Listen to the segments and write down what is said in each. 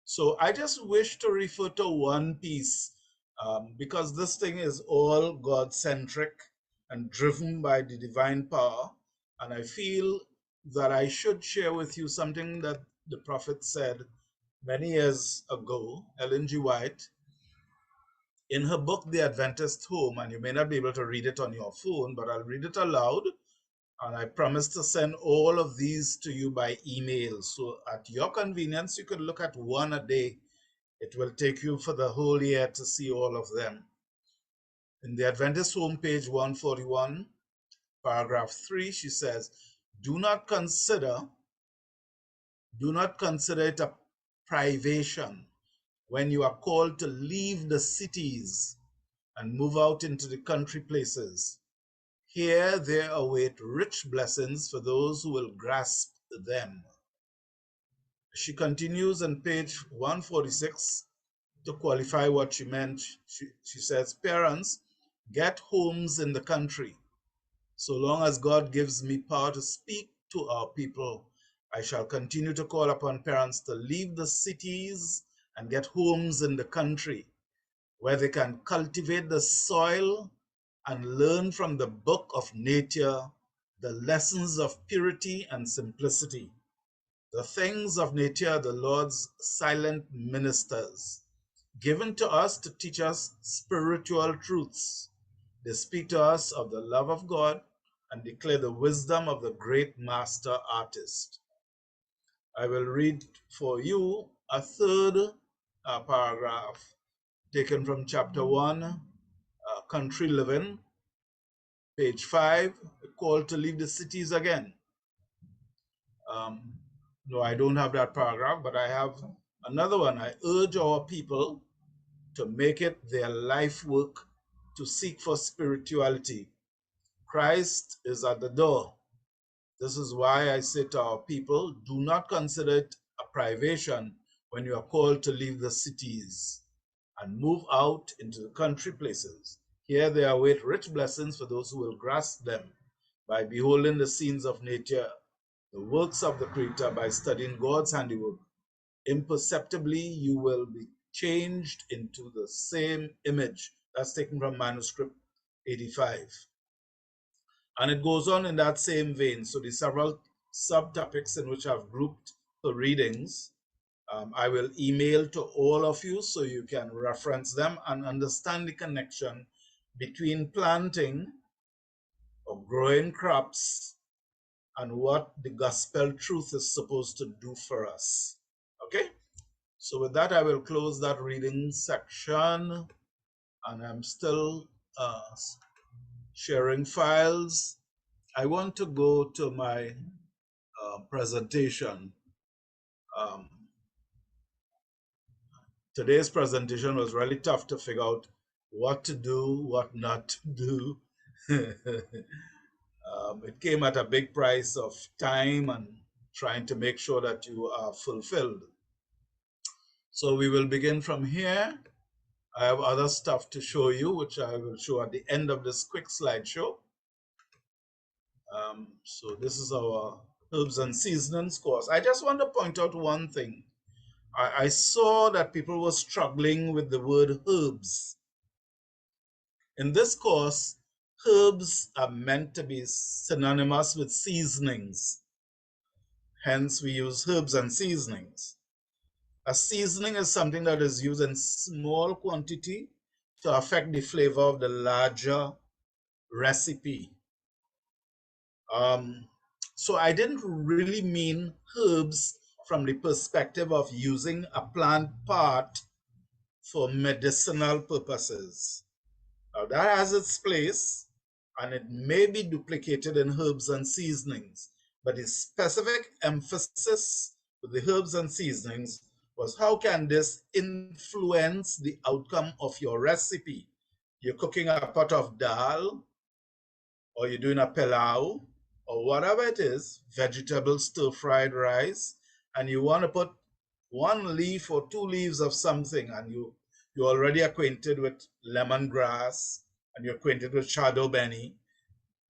So I just wish to refer to one piece because this thing is all God-centric and driven by the divine power. And I feel that I should share with you something that the prophet said many years ago, Ellen G. White, in her book, The Adventist Home, and you may not be able to read it on your phone, but I'll read it aloud. And I promise to send all of these to you by email. So at your convenience, you can look at one a day. It will take you for the whole year to see all of them. In the Adventist Home, page 141, paragraph 3, she says, do not consider it a privation when you are called to leave the cities and move out into the country places. Here there await rich blessings for those who will grasp them. She continues on page 146 to qualify what she meant. She says, parents, get homes in the country. So long as God gives me power to speak to our people, I shall continue to call upon parents to leave the cities and get homes in the country where they can cultivate the soil and learn from the book of nature the lessons of purity and simplicity. The things of nature are the Lord's silent ministers, given to us to teach us spiritual truths. They speak to us of the love of God and declare the wisdom of the great master artist. I will read for you a third paragraph taken from chapter 1, Country Living, page 5, call to leave the cities again. No, I don't have that paragraph, but I have another one. I urge our people to make it their life work to seek for spirituality. Christ is at the door. This is why I say to our people, do not consider it a privation when you are called to leave the cities and move out into the country places. Here there await rich blessings for those who will grasp them by beholding the scenes of nature, the works of the Creator, by studying God's handiwork. Imperceptibly, you will be changed into the same image. That's taken from manuscript 85. And it goes on in that same vein. So the several subtopics in which I've grouped the readings, I will email to all of you so you can reference them and understand the connection between planting or growing crops and what the gospel truth is supposed to do for us. Okay? So with that, I will close that reading section, and I'm still sharing files. I want to go to my presentation. Today's presentation was really tough to figure out what to do, what not to do. It came at a big price of time and trying to make sure that you are fulfilled. So we will begin from here. I have other stuff to show you, which I will show at the end of this quick slideshow. So this is our herbs and seasonings course. I just want to point out one thing. I saw that people were struggling with the word herbs. In this course, herbs are meant to be synonymous with seasonings. Hence, we use herbs and seasonings. A seasoning is something that is used in small quantity to affect the flavor of the larger recipe. So I didn't really mean herbs from the perspective of using a plant part for medicinal purposes. Now that has its place, and it may be duplicated in herbs and seasonings, but the specific emphasis with the herbs and seasonings was how can this influence the outcome of your recipe? You're cooking a pot of dal, or you're doing a pilau, or whatever it is, vegetable stir-fried rice, and you want to put one leaf or two leaves of something, and you're already acquainted with lemongrass, and you're acquainted with shadow benny,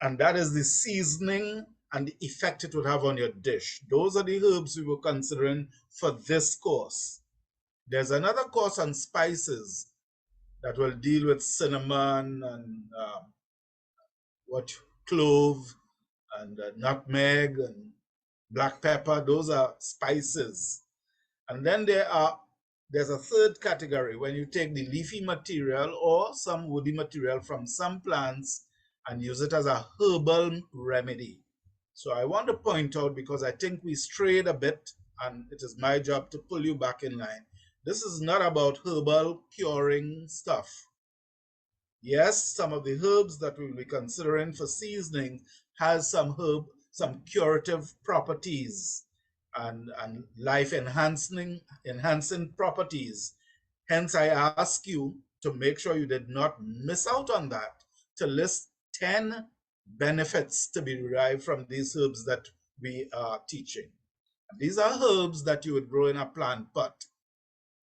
and that is the seasoning and the effect it would have on your dish. Those are the herbs we were considering for this course. There's another course on spices that will deal with cinnamon and what clove and nutmeg and black pepper. Those are spices. And then there's a third category when you take the leafy material or some woody material from some plants and use it as a herbal remedy. So I want to point out, because I think we strayed a bit and it is my job to pull you back in line. This is not about herbal curing stuff. Yes, some of the herbs that we'll be considering for seasoning has some curative properties and life enhancing properties. Hence, I ask you to make sure you did not miss out on that, to list 10 benefits to be derived from these herbs that we are teaching. These are herbs that you would grow in a plant pot.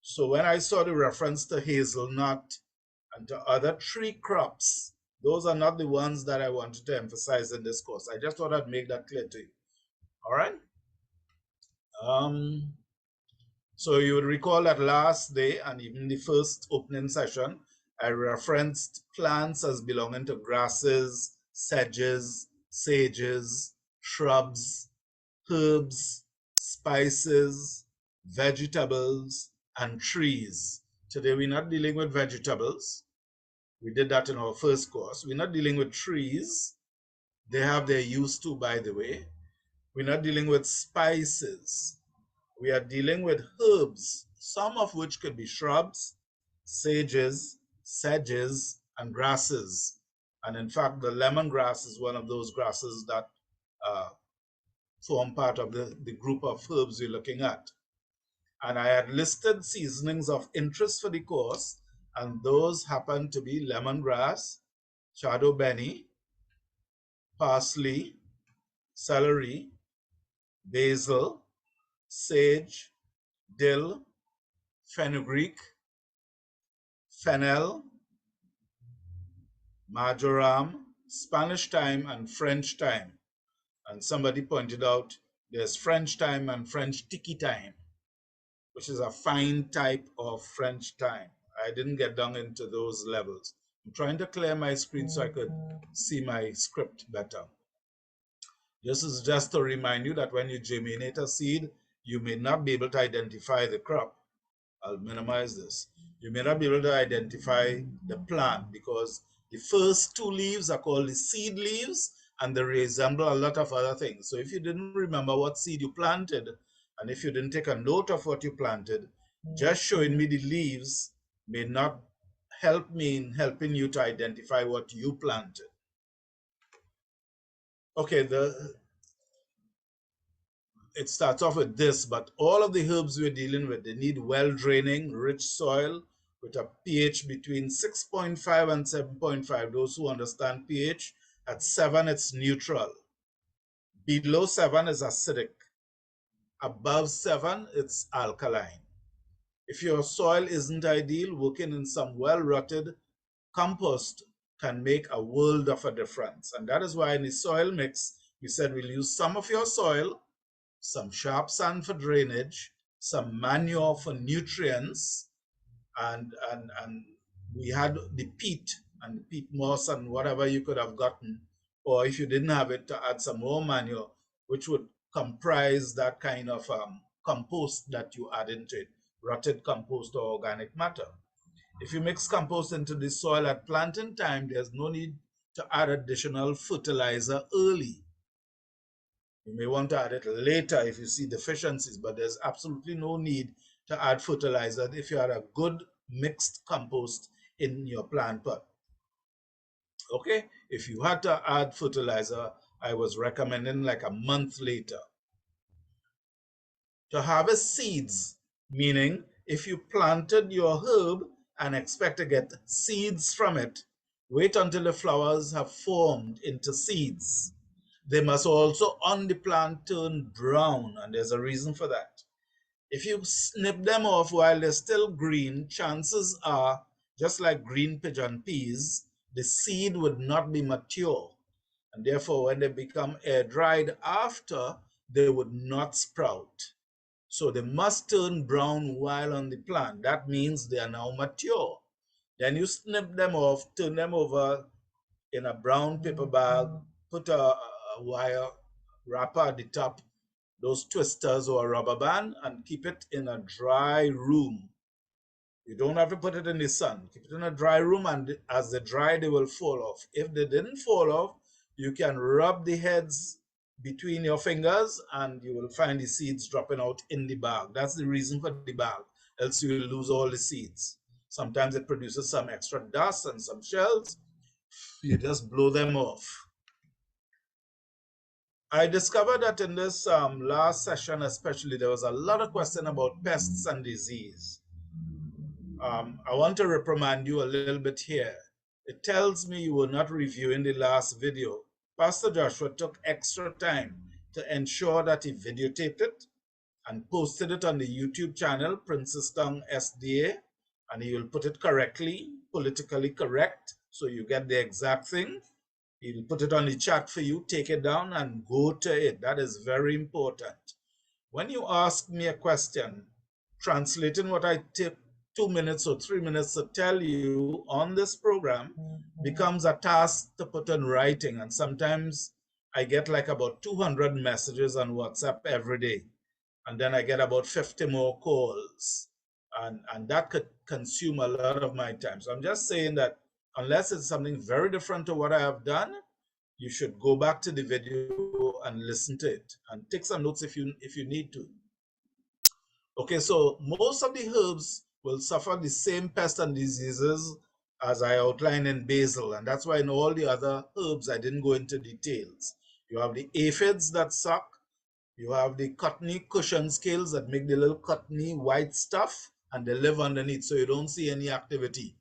So when I saw the reference to hazelnut and to other tree crops, those are not the ones that I wanted to emphasize in this course. I just thought I'd make that clear to you. All right. So you would recall that last day and even the first opening session, I referenced plants as belonging to grasses, sedges, sages, shrubs, herbs, spices, vegetables, and trees. Today we're not dealing with vegetables. We did that in our first course. We're not dealing with trees. They have their use too, by the way. We're not dealing with spices. We are dealing with herbs, some of which could be shrubs, sages, sedges, and grasses. And in fact, the lemongrass is one of those grasses that form part of the group of herbs we're looking at. And I had listed seasonings of interest for the course, and those happen to be lemongrass, shadow benny, parsley, celery, basil, sage, dill, fenugreek, fennel, marjoram, Spanish thyme, and French thyme. And somebody pointed out there's French thyme and French tiki thyme, which is a fine type of French thyme. I didn't get down into those levels. I'm trying to clear my screen so I could see my script better. This is just to remind you that when you germinate a seed, you may not be able to identify the crop. I'll minimize this. You may not be able to identify the plant because the first two leaves are called the seed leaves and they resemble a lot of other things. So if you didn't remember what seed you planted, and if you didn't take a note of what you planted, just showing me the leaves may not help me in helping you to identify what you planted. Okay, it starts off with this, but all of the herbs we're dealing with, they need well-draining, rich soil with a pH between 6.5 and 7.5. Those who understand pH, at 7, it's neutral. Below 7 is acidic. Above 7, it's alkaline. If your soil isn't ideal, working in some well-rotted compost can make a world of a difference. And that is why in the soil mix, we said we'll use some of your soil, some sharp sand for drainage, some manure for nutrients, and we had the peat and peat moss and whatever you could have gotten, or if you didn't have it, to add some more manure, which would comprise that kind of compost that you add into it, rotted compost or organic matter. If you mix compost into the soil at planting time, there's no need to add additional fertilizer early. You may want to add it later if you see deficiencies, but there's absolutely no need to add fertilizer if you had a good mixed compost in your plant pot. Okay, if you had to add fertilizer, I was recommending like a month later. To harvest seeds, meaning if you planted your herb and expect to get seeds from it, wait until the flowers have formed into seeds. They must also on the plant turn brown, and there's a reason for that. If you snip them off while they're still green, chances are, just like green pigeon peas, the seed would not be mature. And therefore, when they become air dried after, they would not sprout. So they must turn brown while on the plant. That means they are now mature. Then you snip them off, turn them over in a brown paper bag, put a wire wrapper at the top, those twisters or a rubber band, and keep it in a dry room. You don't have to put it in the sun. Keep it in a dry room, and as they dry, they will fall off. If they didn't fall off, you can rub the heads between your fingers and you will find the seeds dropping out in the bag. That's the reason for the bag, else you will lose all the seeds. Sometimes it produces some extra dust and some shells. You just blow them off. I discovered that in this last session especially, there was a lot of question about pests and disease. I want to reprimand you a little bit here. It tells me you were not reviewing the last video. Pastor Joshua took extra time to ensure that he videotaped it and posted it on the YouTube channel, Princess Town SDA, and he will put it correctly, politically correct, so you get the exact thing. He'll put it on the chat for you, take it down and go to it. That is very important. When you ask me a question, translating what I take 2 minutes or 3 minutes to tell you on this program becomes a task to put in writing. And sometimes I get like about 200 messages on WhatsApp every day. And then I get about 50 more calls. And that could consume a lot of my time. So I'm just saying that unless it's something very different to what I have done, you should go back to the video and listen to it and take some notes if you need to. Okay, so most of the herbs will suffer the same pests and diseases as I outlined in basil, and that's why in all the other herbs I didn't go into details. You have the aphids that suck, you have the cottony cushion scales that make the little cottony white stuff, and they live underneath, so you don't see any activity.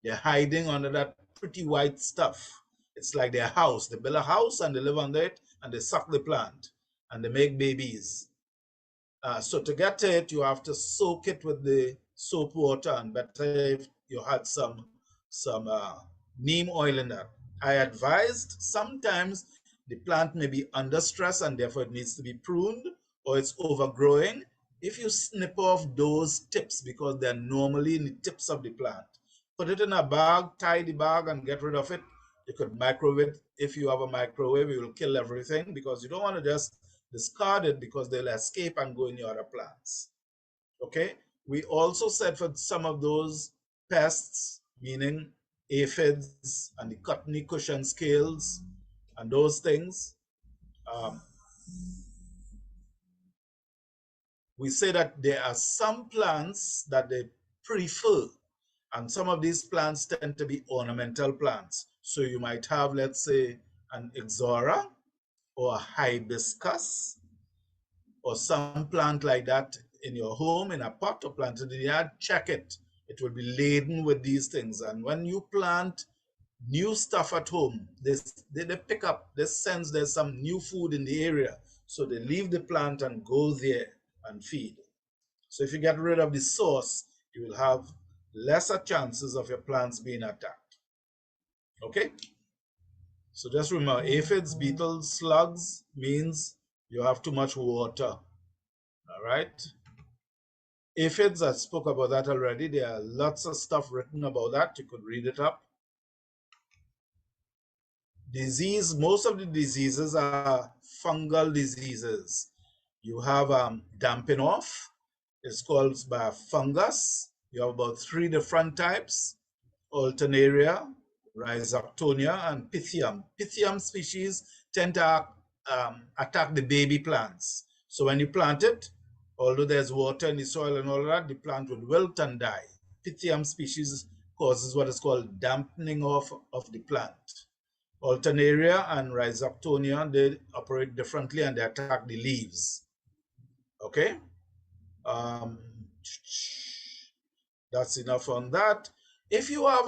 They're hiding under that pretty white stuff. It's like their house. They build a house and they live under it, and they suck the plant, and they make babies. So to get to it, you have to soak it with the soap water, and better if you had some neem oil in that. I advised sometimes the plant may be under stress and therefore it needs to be pruned, or it's overgrowing. If you snip off those tips, because they're normally in the tips of the plant, put it in a bag, tie the bag and get rid of it. You could microwave it. If you have a microwave, it will kill everything, because you don't want to just discard it, because they'll escape and go in your other plants. Okay, we also said for some of those pests, meaning aphids and the cottony cushion scales and those things, we say that there are some plants that they prefer, and some of these plants tend to be ornamental plants. So you might have, let's say, an ixora or a hibiscus or some plant like that in your home, in a pot or planted in the yard. Check it. It will be laden with these things. And when you plant new stuff at home, they pick up, they sense there's some new food in the area. So they leave the plant and go there and feed. So if you get rid of the source, you will have lesser chances of your plants being attacked. Okay? So just remember, aphids, beetles, slugs means you have too much water. All right? Aphids, I spoke about that already. There are lots of stuff written about that. You could read it up. Disease, most of the diseases are fungal diseases. You have damping off. It's caused by a fungus. You have about 3 different types: Alternaria, Rhizoctonia, and Pythium. Pythium species tend to attack the baby plants. So when you plant it, although there's water in the soil and all that, the plant would wilt and die. Pythium species causes what is called dampening off of the plant. Alternaria and Rhizoctonia, they operate differently and they attack the leaves. Okay? That's enough on that. If you have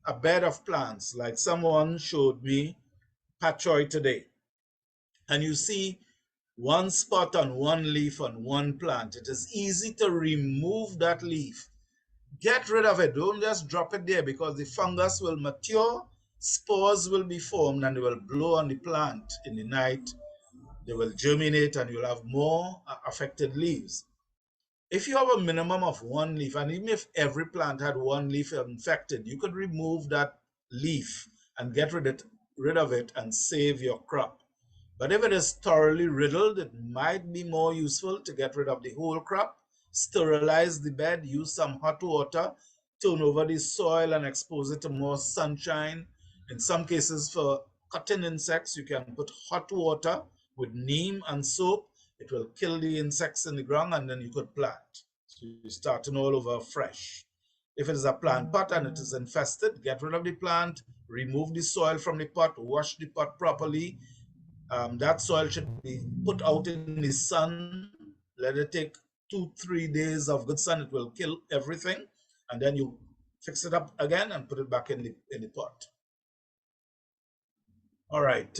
a bed of plants, like someone showed me patchoy today, and you see one spot on one leaf on one plant, it is easy to remove that leaf. Get rid of it. Don't just drop it there, because the fungus will mature spores will be formed and they will blow on the plant in the night. They will germinate and you'll have more affected leaves. If you have a minimum of one leaf, and even if every plant had one leaf infected, you could remove that leaf and get rid of it and save your crop. But if it is thoroughly riddled, it might be more useful to get rid of the whole crop, sterilize the bed, use some hot water, turn over the soil and expose it to more sunshine. In some cases, for cutting insects, you can put hot water with neem and soap. It will kill the insects in the ground and then you could plant. So you're starting all over fresh. If it is a plant pot and it is infested, get rid of the plant, remove the soil from the pot, wash the pot properly. That soil should be put out in the sun. Let it take 2-3 days of good sun. It will kill everything. And then you fix it up again and put it back in the pot. All right.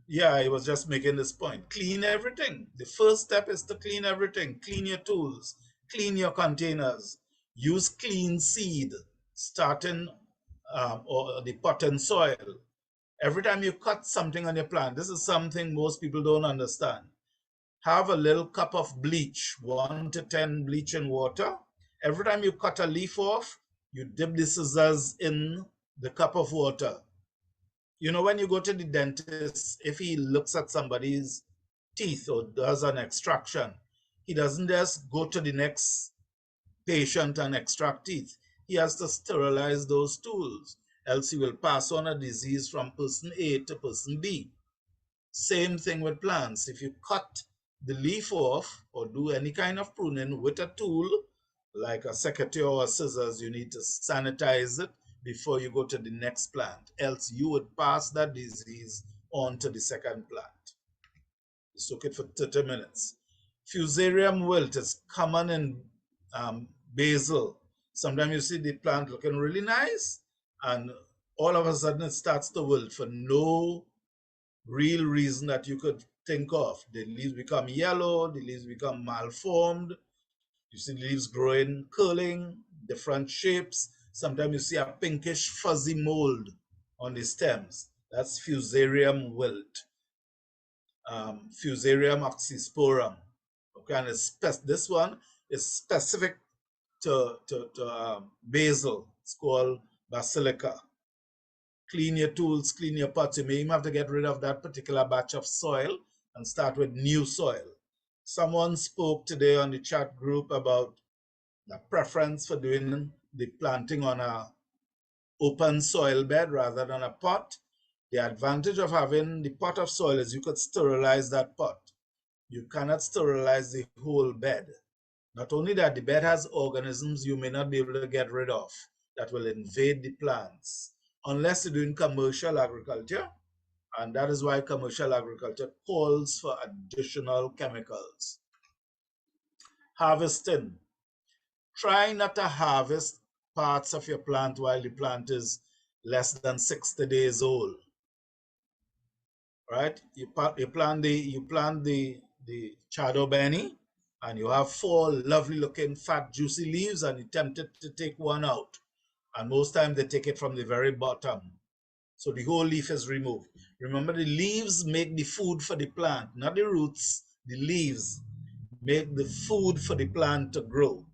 Yeah, I was just making this point. Clean everything. The first step is to clean everything. Clean your tools. Clean your containers. Use clean seed, starting or the pot and soil. Every time you cut something on your plant, this is something most people don't understand. Have a little cup of bleach, 1 to 10 bleach in water. Every time you cut a leaf off, you dip the scissors in the cup of water. You know, when you go to the dentist, if he looks at somebody's teeth or does an extraction, he doesn't just go to the next patient and extract teeth. He has to sterilize those tools, else he will pass on a disease from person A to person B. Same thing with plants. If you cut the leaf off or do any kind of pruning with a tool, like a secateur or scissors, you need to sanitize it before you go to the next plant. Else you would pass that disease on to the second plant. Soak it for 30 minutes. Fusarium wilt is common in basil. Sometimes you see the plant looking really nice, and all of a sudden it starts to wilt for no real reason that you could think of. The leaves become yellow, the leaves become malformed. You see the leaves growing, curling, different shapes. Sometimes you see a pinkish fuzzy mold on the stems. That's Fusarium wilt. Fusarium oxysporum. Okay, and this one is specific to basil. It's called basilica. Clean your tools, clean your pots. You may even have to get rid of that particular batch of soil and start with new soil. Someone spoke today on the chat group about the preference for doing the planting on a open soil bed rather than a pot. The advantage of having the pot of soil is you could sterilize that pot. You cannot sterilize the whole bed. Not only that, the bed has organisms you may not be able to get rid of that will invade the plants, unless you're doing commercial agriculture, and that is why commercial agriculture calls for additional chemicals. Harvesting. Try not to harvest parts of your plant while the plant is less than 60 days old. Right? You plant the chado benny, and you have 4 lovely looking fat juicy leaves, and you're tempted to take one out. And most times they take it from the very bottom. So the whole leaf is removed. Remember, the leaves make the food for the plant, not the roots. The leaves make the food for the plant to grow.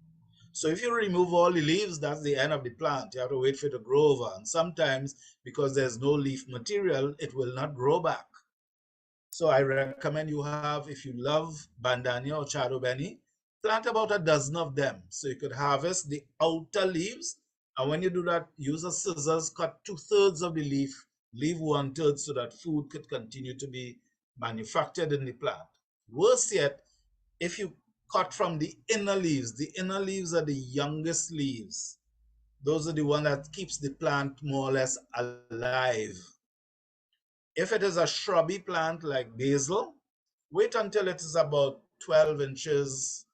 So if you remove all the leaves, that's the end of the plant. You have to wait for it to grow over. And sometimes, because there's no leaf material, it will not grow back. So I recommend you have, if you love bandania or chado benny, plant about a dozen of them. So you could harvest the outer leaves. And when you do that, use a scissors, cut 2/3 of the leaf, leave 1/3 so that food could continue to be manufactured in the plant. Worse yet, if you cut from the inner leaves are the youngest leaves. Those are the one that keeps the plant more or less alive. If it is a shrubby plant like basil, wait until it is about 12 inches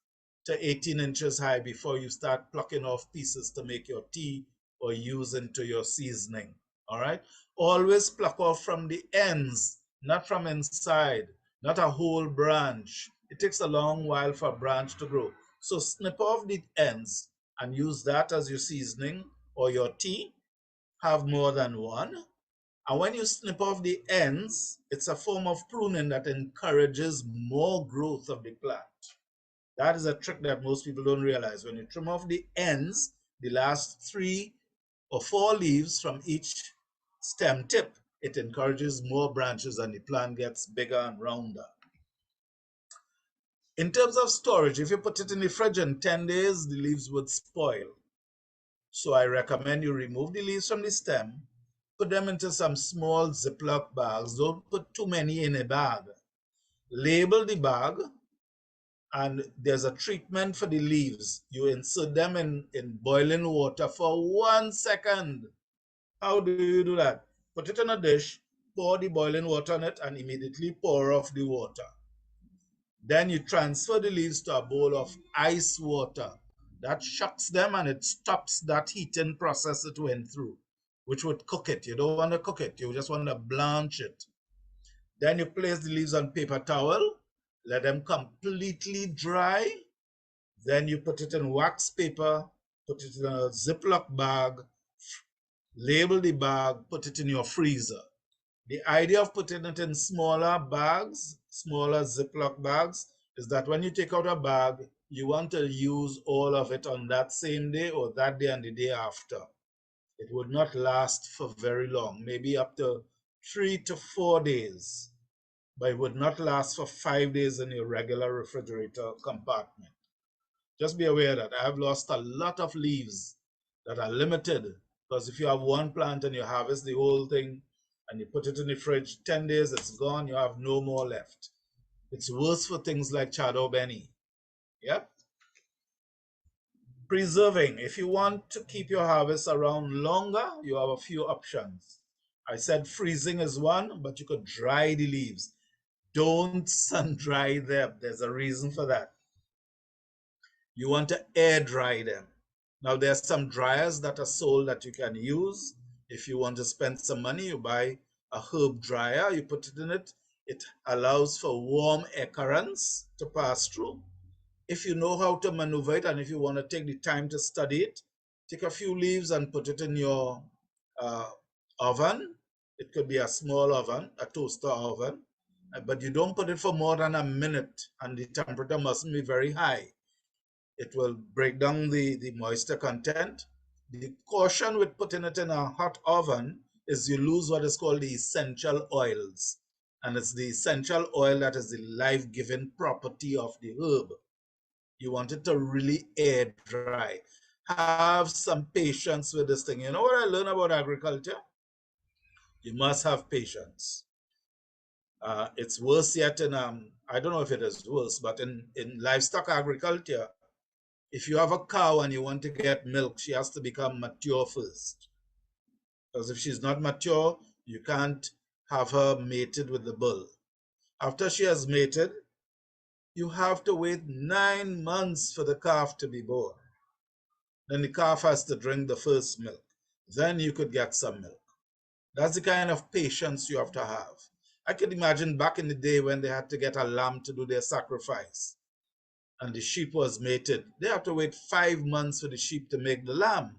to 18 inches high before you start plucking off pieces to make your tea or use into your seasoning. All right? Always pluck off from the ends, not from inside, not a whole branch. It takes a long while for a branch to grow. So snip off the ends and use that as your seasoning or your tea. have more than one. And when you snip off the ends, it's a form of pruning that encourages more growth of the plant. That is a trick that most people don't realize. When you trim off the ends, the last 3 or 4 leaves from each stem tip, it encourages more branches and the plant gets bigger and rounder. In terms of storage, if you put it in the fridge in 10 days, the leaves would spoil. So I recommend you remove the leaves from the stem, put them into some small Ziploc bags. Don't put too many in a bag. Label the bag, and there's a treatment for the leaves. You insert them in boiling water for 1 second. How do you do that? Put it in a dish, pour the boiling water on it, and immediately pour off the water. Then you transfer the leaves to a bowl of ice water. That shocks them and it stops that heating process it went through, which would cook it. You don't want to cook it, you just want to blanch it. Then you place the leaves on paper towel, let them completely dry. Then you put it in wax paper, put it in a Ziploc bag, label the bag, put it in your freezer. The idea of putting it in smaller bags, smaller Ziploc bags, is that when you take out a bag, you want to use all of it on that same day or that day and the day after. It would not last for very long, maybe up to 3 to 4 days, but it would not last for 5 days in your regular refrigerator compartment. Just be aware that I have lost a lot of leaves that are limited, because if you have one plant and you harvest the whole thing and you put it in the fridge, 10 days it's gone, you have no more left. It's worse for things like Chado Benny. Yep. Preserving. If you want to keep your harvest around longer, you have a few options. I said freezing is one, but you could dry the leaves. Don't sun dry them. There's a reason for that. You want to air dry them. Now there's some dryers that are sold that you can use. If you want to spend some money, you buy a herb dryer, you put it in it. It allows for warm air currents to pass through. If you know how to maneuver it and if you want to take the time to study it, take a few leaves and put it in your oven. It could be a small oven, a toaster oven, but you don't put it for more than a minute and the temperature mustn't be very high. It will break down the moisture content. The caution with putting it in a hot oven is you lose what is called the essential oils. And it's the essential oil that is the life-giving property of the herb. You want it to really air dry. Have some patience with this thing. You know what I learned about agriculture? You must have patience. It's worse yet in, I don't know if it is worse, but in livestock agriculture, if you have a cow and you want to get milk, she has to become mature first. Because if she's not mature, you can't have her mated with the bull. After she has mated, you have to wait 9 months for the calf to be born. Then the calf has to drink the first milk. Then you could get some milk. That's the kind of patience you have to have. I could imagine back in the day when they had to get a lamb to do their sacrifice and the sheep was mated. They have to wait 5 months for the sheep to make the lamb.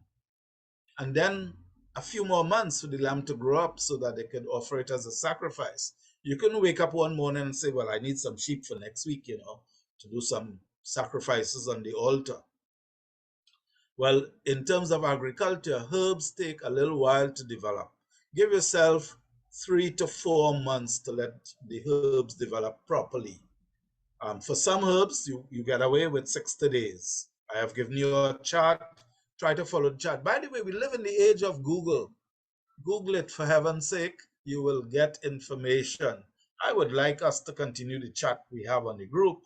And then a few more months for the lamb to grow up so that they could offer it as a sacrifice. You couldn't wake up one morning and say, well, I need some sheep for next week, to do some sacrifices on the altar. Well, in terms of agriculture, herbs take a little while to develop. Give yourself 3 to 4 months to let the herbs develop properly. For some herbs, you get away with 60 days. I have given you a chart. Try to follow the chart. By the way, we live in the age of Google. Google it, for heaven's sake. You will get information. I would like us to continue the chat we have on the group.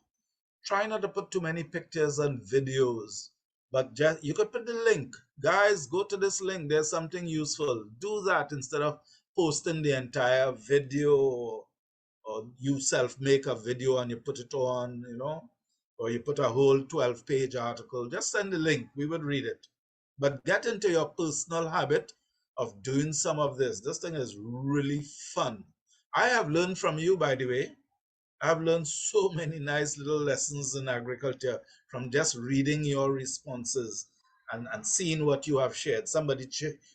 Try not to put too many pictures and videos, but just you could put the link. Guys, go to this link. There's something useful. Do that instead of posting the entire video, or you self make a video and you put it on, or you put a whole 12-page article. Just send the link. We would read it. But get into your personal habit of doing some of this. This thing is really fun. I have learned from you, by the way. I've learned so many nice little lessons in agriculture from just reading your responses. and seeing what you have shared. Somebody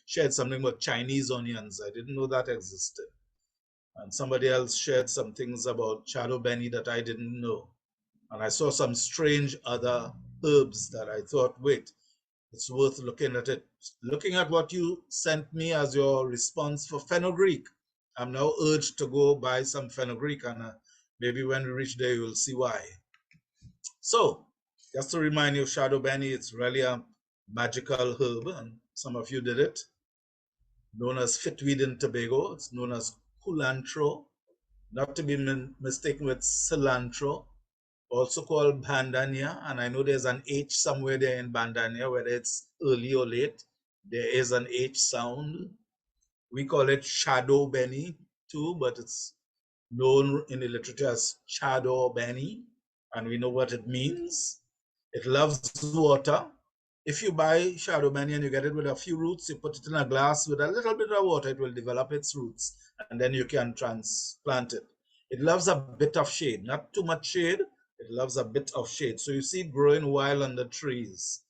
shared something about Chinese onions. I didn't know that existed. And somebody else shared some things about shadow benny that I didn't know. And I saw some strange other herbs that I thought, wait, it's worth looking at it. Looking at what you sent me as your response for Fenugreek, I'm now urged to go buy some Fenugreek, and maybe when we reach there, you'll see why. So, just to remind you, shadow benny, it's really a magical herb, and some of you did it. Known as fitweed in Tobago, it's known as culantro, not to be mistaken with cilantro, also called bandania, and I know there's an H somewhere there in bandania, whether it's early or late, there is an H sound. We call it shadow benny too, but it's known in the literature as shadow benny, and we know what it means. It loves water. If you buy shadow benny and you get it with a few roots, you put it in a glass with a little bit of water, it will develop its roots, and then you can transplant it. It loves a bit of shade, not too much shade. It loves a bit of shade. So you see it growing wild on the trees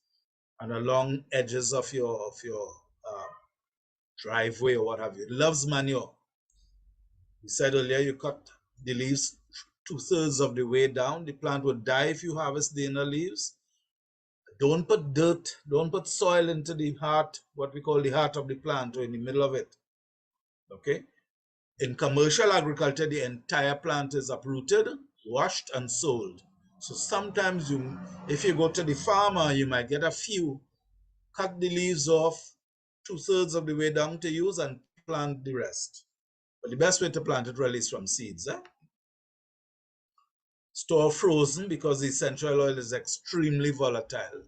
and along edges of your driveway or what have you. It loves manure. We said earlier you cut the leaves 2/3 of the way down. The plant would die if you harvest the inner leaves. Don't put dirt, don't put soil into the heart, what we call the heart of the plant, or in the middle of it. Okay? In commercial agriculture, the entire plant is uprooted, washed, and sold. So sometimes if you go to the farmer, you might get a few, cut the leaves off 2/3 of the way down to use and plant the rest. But the best way to plant it really is from seeds. Store frozen because the essential oil is extremely volatile.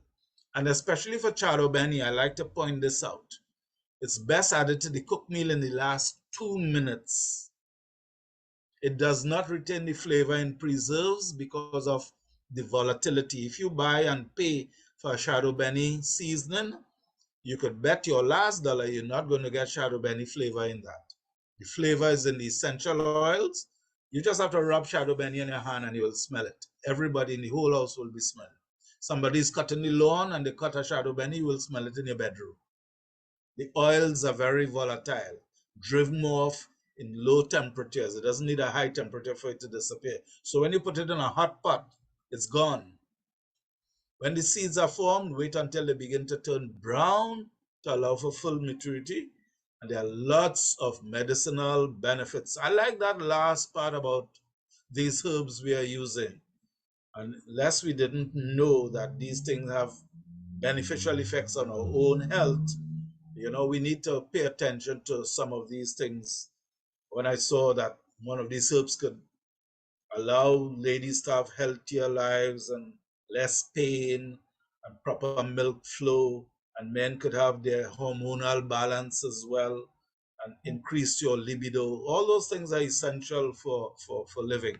And especially for shadow benny, I like to point this out. It's best added to the cooked meal in the last 2 minutes. It does not retain the flavor in preserves because of the volatility. If you buy and pay for a shadow benny seasoning, you could bet your last dollar you're not going to get shadow benny flavor in that. The flavor is in the essential oils. You just have to rub shadow benny in your hand and you will smell it. Everybody in the whole house will be smelling. Somebody's cutting the lawn and they cut a shadow benny, you will smell it in your bedroom. The oils are very volatile, driven off in low temperatures. It doesn't need a high temperature for it to disappear. So when you put it in a hot pot, it's gone. When the seeds are formed, wait until they begin to turn brown to allow for full maturity. And there are lots of medicinal benefits. I like that last part about these herbs we are using. Unless we didn't know that these things have beneficial effects on our own health, we need to pay attention to some of these things. When I saw that one of these herbs could allow ladies to have healthier lives and less pain and proper milk flow, and men could have their hormonal balance as well and increase your libido. All those things are essential for living.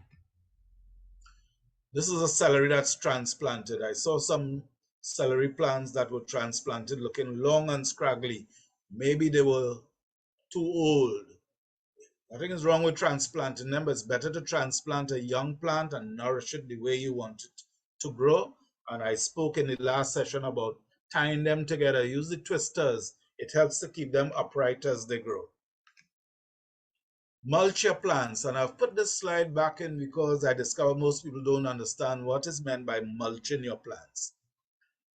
This is a celery that's transplanted. I saw some celery plants that were transplanted looking long and scraggly. Maybe they were too old. Nothing is wrong with transplanting them, but it's better to transplant a young plant and nourish it the way you want it to grow. And I spoke in the last session about tying them together. Use the twisters. It helps to keep them upright as they grow. Mulch your plants. And I've put this slide back in because I discover most people don't understand what is meant by mulching your plants.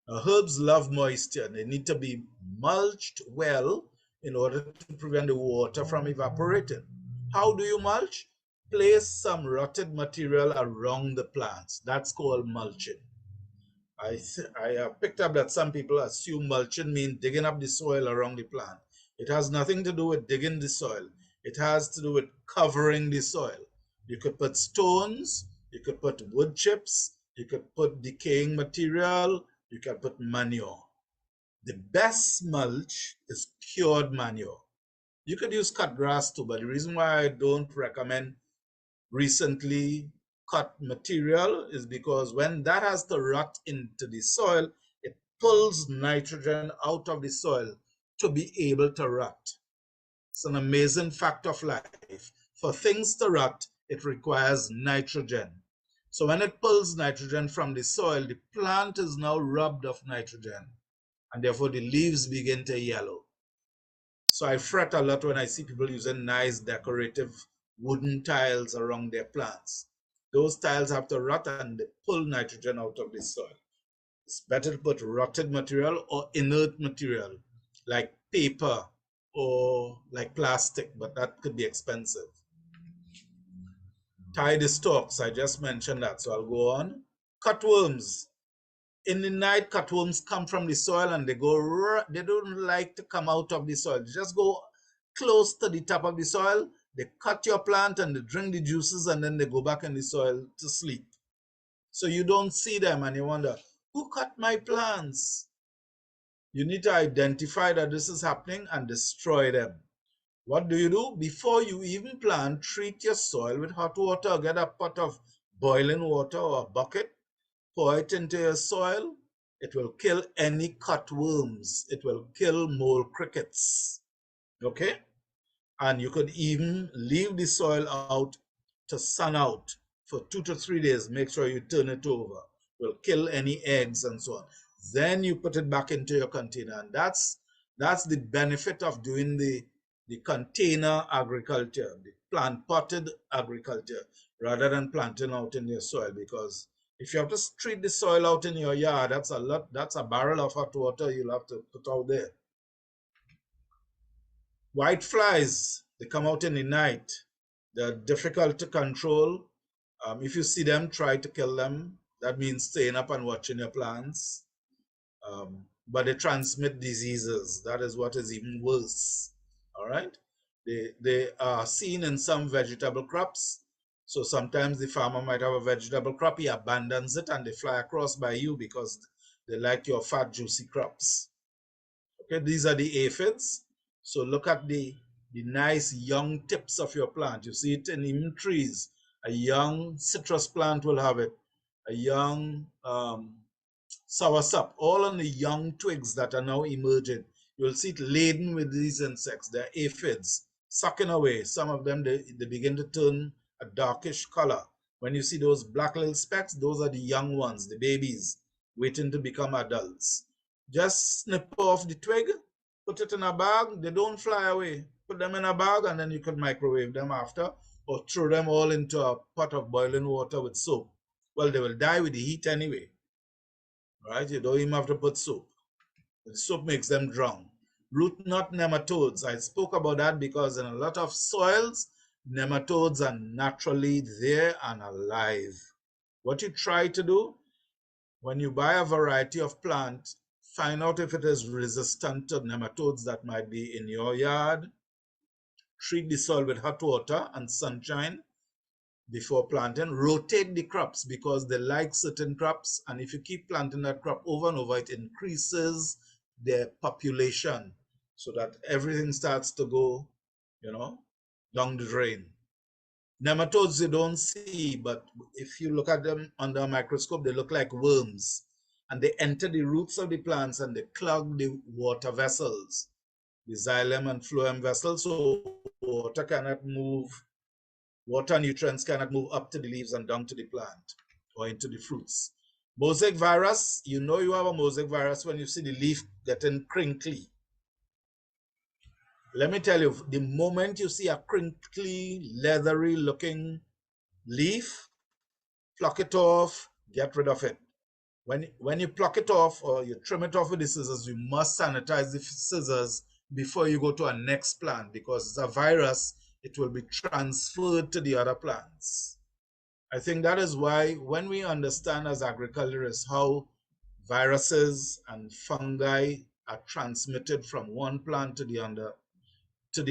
Now, herbs love moisture. They need to be mulched well in order to prevent the water from evaporating. How do you mulch? Place some rotted material around the plants. That's called mulching. I have picked up that some people assume mulching means digging up the soil around the plant. It has nothing to do with digging the soil. It has to do with covering the soil. You could put stones, you could put wood chips, you could put decaying material, you can put manure. The best mulch is cured manure. You could use cut grass too, but the reason why I don't recommend recently cut material is because when that has to rot into the soil, it pulls nitrogen out of the soil to be able to rot. It's an amazing fact of life. For things to rot, it requires nitrogen. So when it pulls nitrogen from the soil, the plant is now robbed of nitrogen. and therefore the leaves begin to yellow. So I fret a lot when I see people using nice decorative wooden tiles around their plants. Those tiles have to rot and they pull nitrogen out of the soil. It's better to put rotted material or inert material like paper or like plastic, but that could be expensive. Tie the stalks, I just mentioned that, so I'll go on. Cutworms. In the night, cutworms come from the soil and they don't like to come out of the soil. They just go close to the top of the soil, they cut your plant and they drink the juices and then they go back in the soil to sleep. So you don't see them and you wonder, who cut my plants? You need to identify that this is happening and destroy them. What do? Before you even plant, treat your soil with hot water. Get a pot of boiling water or a bucket, pour it into your soil. It will kill any cutworms. It will kill mole crickets. Okay? And you could even leave the soil out to sun out for 2 to 3 days. Make sure you turn it over. It will kill any eggs and so on. Then you put it back into your container. And that's the benefit of doing the container agriculture, the plant potted agriculture, rather than planting out in your soil. Because if you have to treat the soil out in your yard, that's a barrel of hot water you'll have to put out there. White flies, they come out in the night. They're difficult to control. If you see them, try to kill them. That means staying up and watching your plants. But they transmit diseases. That is what is even worse. All right? They are seen in some vegetable crops. So sometimes the farmer might have a vegetable crop, he abandons it, and they fly across by you because they like your fat, juicy crops. Okay, these are the aphids. So look at the nice young tips of your plant. You see it in even trees. A young citrus plant will have it. A young soursop, all on the young twigs that are now emerging. You'll see it laden with these insects. They're aphids, sucking away. Some of them, they begin to turn a darkish color. When you see those black little specks, those are the young ones, the babies, waiting to become adults. Just snip off the twig, put it in a bag. They don't fly away. Put them in a bag and then you could microwave them after, or throw them all into a pot of boiling water with soap. Well, they will die with the heat anyway. Right? You don't even have to put soap. The soap makes them drown. Root knot nematodes. I spoke about that because in a lot of soils, nematodes are naturally there and alive. What you try to do, when you buy a variety of plant, find out if it is resistant to nematodes that might be in your yard. Treat the soil with hot water and sunshine before planting. Rotate the crops because they like certain crops, and if you keep planting that crop over and over, it increases their population so that everything starts to go, down the drain. Nematodes you don't see, but if you look at them under a microscope, they look like worms, and they enter the roots of the plants and they clog the water vessels, the xylem and phloem vessels, so water cannot move. Water nutrients cannot move up to the leaves and down to the plant or into the fruits. Mosaic virus, you know you have a mosaic virus when you see the leaf getting crinkly. Let me tell you, the moment you see a crinkly, leathery looking leaf, pluck it off, get rid of it. When you pluck it off or you trim it off with the scissors, you must sanitize the scissors before you go to a next plant, because it's a virus, it will be transferred to the other plants. I think that is why when we understand as agriculturists how viruses and fungi are transmitted from one plant to the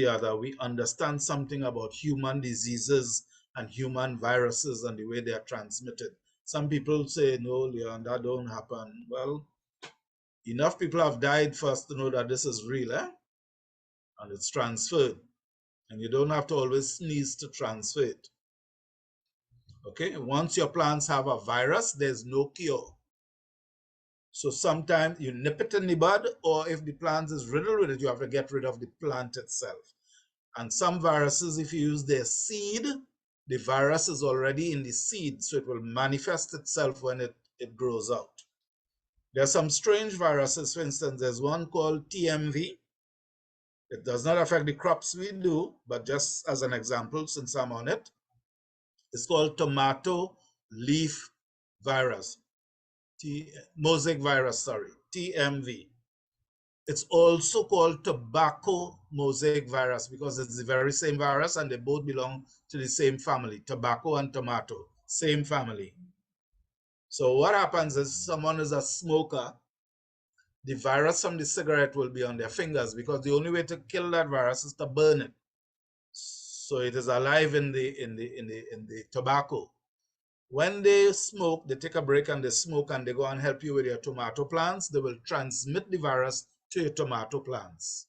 other, we understand something about human diseases and human viruses and the way they are transmitted. Some people say, no, Leon, that don't happen. Well, enough people have died for us to know that this is real, and it's transferred. And you don't have to always sneeze to transfer it. Okay, once your plants have a virus, there's no cure. So sometimes you nip it in the bud, or if the plant is riddled with it, you have to get rid of the plant itself. And some viruses, if you use their seed, the virus is already in the seed, so it will manifest itself when it grows out. There are some strange viruses. For instance, there's one called TMV. It does not affect the crops we do, but just as an example, since I'm on it, it's called tomato leaf virus. Mosaic virus, sorry, TMV. It's also called tobacco mosaic virus because it's the very same virus and they both belong to the same family, tobacco and tomato, same family. So what happens is someone is a smoker, the virus from the cigarette will be on their fingers because the only way to kill that virus is to burn it. So it is alive in the tobacco. When they smoke, they take a break and they smoke and they go and help you with your tomato plants. They will transmit the virus to your tomato plants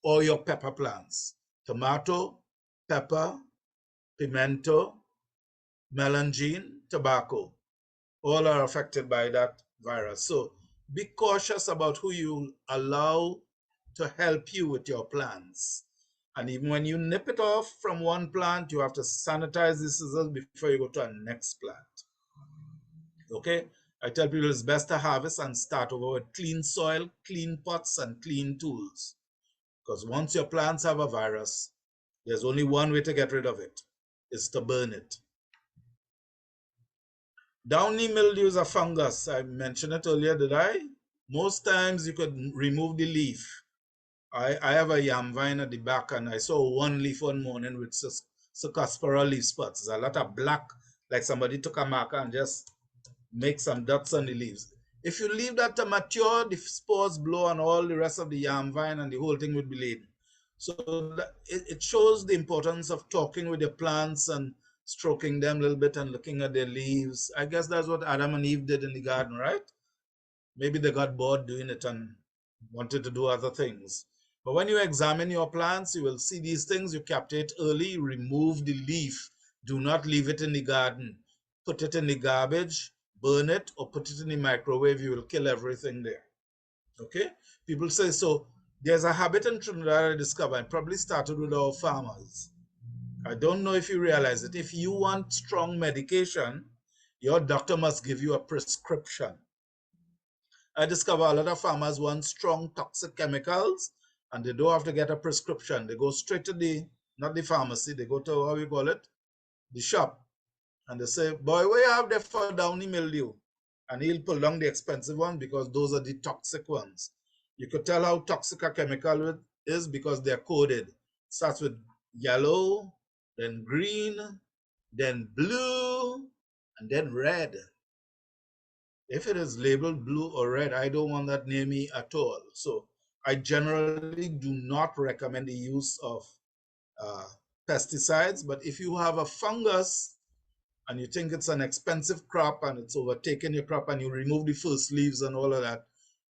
or your pepper plants. Tomato, pepper, pimento, melangine, tobacco, all are affected by that virus. So be cautious about who you allow to help you with your plants. And even when you nip it off from one plant, you have to sanitize the scissors before you go to a next plant. Okay, I tell people it's best to harvest and start over with clean soil, clean pots, and clean tools. Because once your plants have a virus, there's only one way to get rid of it, is to burn it. Downy mildew is a fungus. I mentioned it earlier, did I? Most times you could remove the leaf. I have a yam vine at the back and I saw one leaf one morning with Cercospora leaf spots. There's a lot of black, like somebody took a marker and just make some dots on the leaves. If you leave that to mature, the spores blow on all the rest of the yam vine and the whole thing would be laden. So it shows the importance of talking with your plants and stroking them a little bit and looking at their leaves. I guess that's what Adam and Eve did in the garden, right? Maybe they got bored doing it and wanted to do other things. But when you examine your plants, you will see these things. You capture it early, remove the leaf. Do not leave it in the garden. Put it in the garbage, burn it, or put it in the microwave. You will kill everything there. Okay? People say, so there's a habit in Trinidad I discovered. It probably started with our farmers. I don't know if you realize it. If you want strong medication, your doctor must give you a prescription. I discover a lot of farmers want strong toxic chemicals and they don't have to get a prescription. They go straight to not the pharmacy, they go to, how you call it, the shop. And they say, boy, what you have there for downy mildew? And he'll pull down the expensive one because those are the toxic ones. You could tell how toxic a chemical is because they're coded. It starts with yellow, then green, then blue, and then red. If it is labeled blue or red, I don't want that near me at all. So I generally do not recommend the use of pesticides. But if you have a fungus and you think it's an expensive crop and it's overtaken your crop and you remove the first leaves and all of that,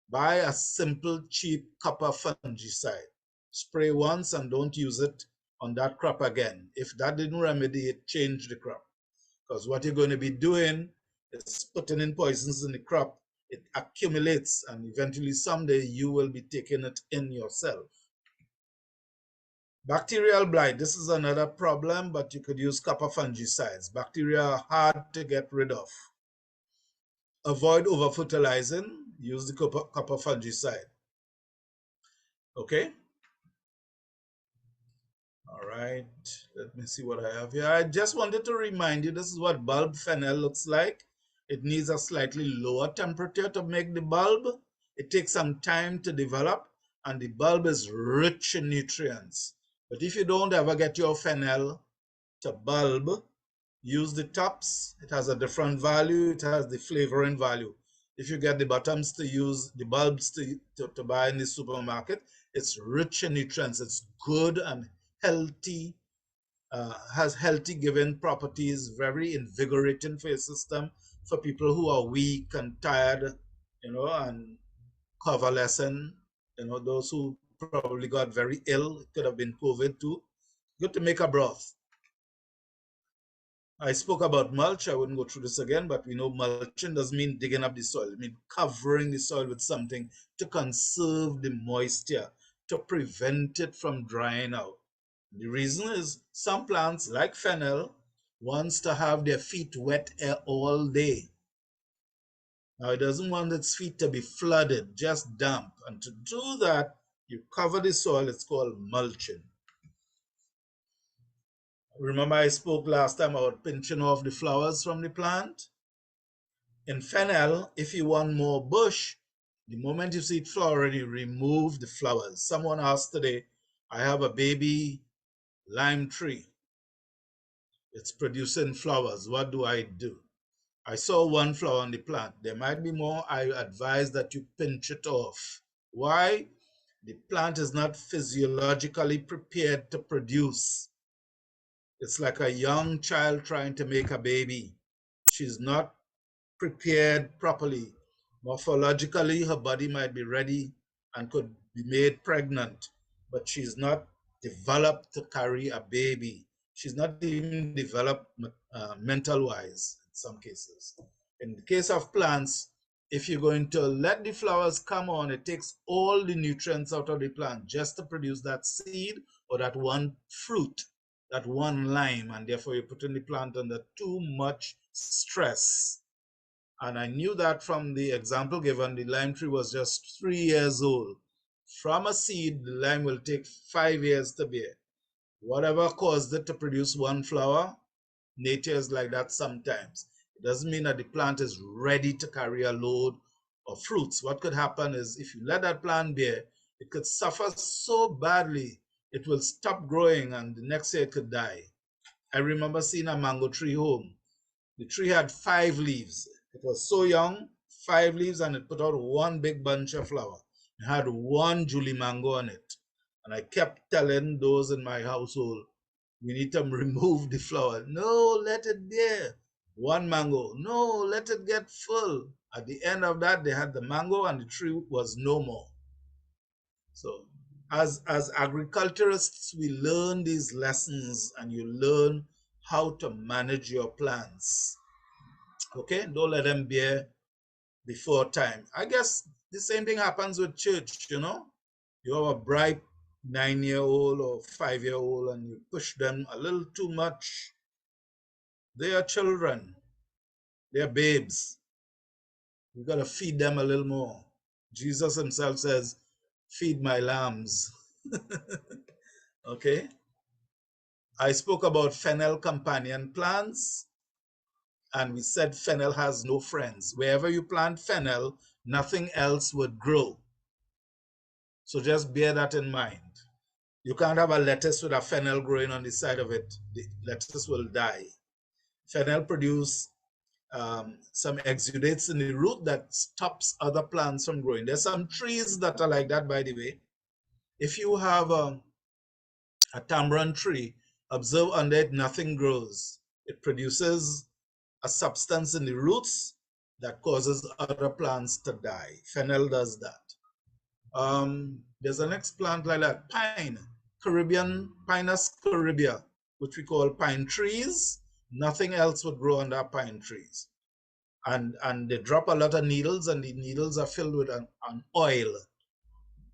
buy a simple, cheap copper fungicide. Spray once and don't use it on that crop again. If that didn't remedy it, change the crop. Because what you're going to be doing is putting in poisons in the crop. It accumulates and eventually someday you will be taking it in yourself. Bacterial blight, this is another problem, but you could use copper fungicides. Bacteria are hard to get rid of. Avoid over-fertilizing, use the copper fungicide. Okay? All right, let me see what I have here. I just wanted to remind you, this is what bulb fennel looks like. It needs a slightly lower temperature to make the bulb. It takes some time to develop, and the bulb is rich in nutrients. But if you don't ever get your fennel to bulb, use the tops. It has a different value. It has the flavoring value. If you get the bottoms to use, the bulbs to buy in the supermarket, it's rich in nutrients. It's good and healthy, has healthy giving properties, very invigorating for your system, for people who are weak and tired, and convalescent, those who probably got very ill. It could have been COVID too. Good to make a broth. I spoke about mulch. I wouldn't go through this again, but we know mulching doesn't mean digging up the soil. It means covering the soil with something to conserve the moisture, to prevent it from drying out. The reason is some plants, like fennel, wants to have their feet wet all day. Now, it doesn't want its feet to be flooded, just damp. And to do that, you cover the soil. It's called mulching. Remember I spoke last time about pinching off the flowers from the plant? In fennel, if you want more bush, the moment you see it flowering, you remove the flowers. Someone asked today, I have a baby lime tree. It's producing flowers. What do I do? I saw one flower on the plant. There might be more. I advise that you pinch it off. Why? The plant is not physiologically prepared to produce. It's like a young child trying to make a baby. She's not prepared properly. Morphologically, her body might be ready and could be made pregnant, but she's not developed to carry a baby. She's not even developed mental-wise in some cases. In the case of plants, if you're going to let the flowers come on, it takes all the nutrients out of the plant just to produce that seed or that one fruit, that one lime, and therefore you're putting the plant under too much stress. And I knew that from the example given. The lime tree was just 3 years old. From a seed, the lime will take 5 years to bear. Whatever caused it to produce one flower, nature is like that sometimes. It doesn't mean that the plant is ready to carry a load of fruits. What could happen is if you let that plant bear, it could suffer so badly, it will stop growing and the next year it could die. I remember seeing a mango tree home. The tree had 5 leaves. It was so young, 5 leaves, and it put out one big bunch of flower. It had one Julie mango on it. And I kept telling those in my household, we need to remove the flower. No, let it bear. One mango. No, let it get full. At the end of that, they had the mango and the tree was no more. So as agriculturists, we learn these lessons and you learn how to manage your plants. Okay, don't let them bear before time. I guess the same thing happens with church, you know. You have a bright 9-year-old or 5-year-old and you push them a little too much. They are children. They are babes. You got to feed them a little more. Jesus himself says, feed my lambs. Okay. I spoke about fennel companion plants. And we said fennel has no friends. Wherever you plant fennel, nothing else would grow. So just bear that in mind. You can't have a lettuce with a fennel growing on the side of it. The lettuce will die. Fennel produce some exudates in the root that stops other plants from growing. There's some trees that are like that, by the way. If you have a tamarind tree, observe under it nothing grows. It produces a substance in the roots that causes other plants to die. Fennel does that. There's a next plant like that, pine, Pinus caribia, which we call pine trees. Nothing else would grow under pine trees. And they drop a lot of needles, and the needles are filled with an oil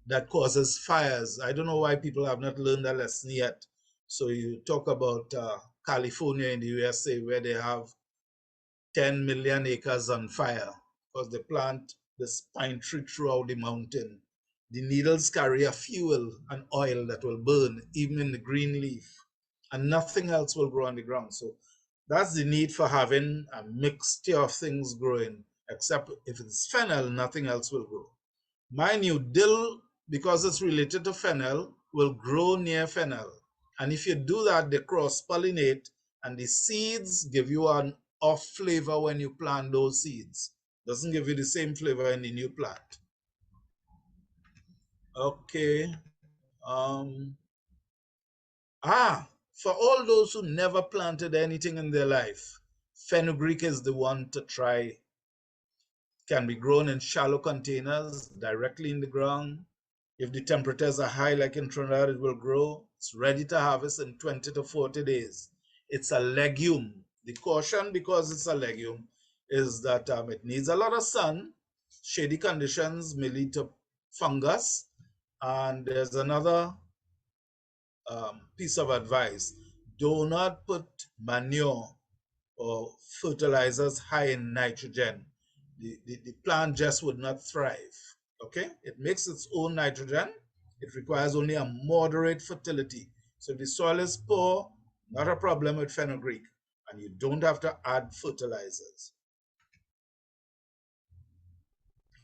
that causes fires. I don't know why people have not learned that lesson yet. So you talk about California in the USA, where they have 10 million acres on fire because they plant this pine tree throughout the mountain. The needles carry a fuel, an oil that will burn even in the green leaf, and nothing else will grow on the ground. So that's the need for having a mixture of things growing, except if it's fennel, nothing else will grow. Mind you, dill, because it's related to fennel, will grow near fennel. And if you do that, they cross-pollinate, and the seeds give you an off flavor when you plant those seeds. Doesn't give you the same flavor in the new plant. Okay. For all those who never planted anything in their life, Fenugreek is the one to try. Can be grown in shallow containers directly in the ground. If the temperatures are high like in Trinidad, it will grow. It's ready to harvest in 20 to 40 days. It's a legume. The caution, because it's a legume, is that it needs a lot of sun. Shady conditions may lead to fungus. And there's another piece of advice. Do not put manure or fertilizers high in nitrogen. the plant just would not thrive. Okay, it makes its own nitrogen. It requires only a moderate fertility. So if the soil is poor, not a problem with fenugreek, and you don't have to add fertilizers.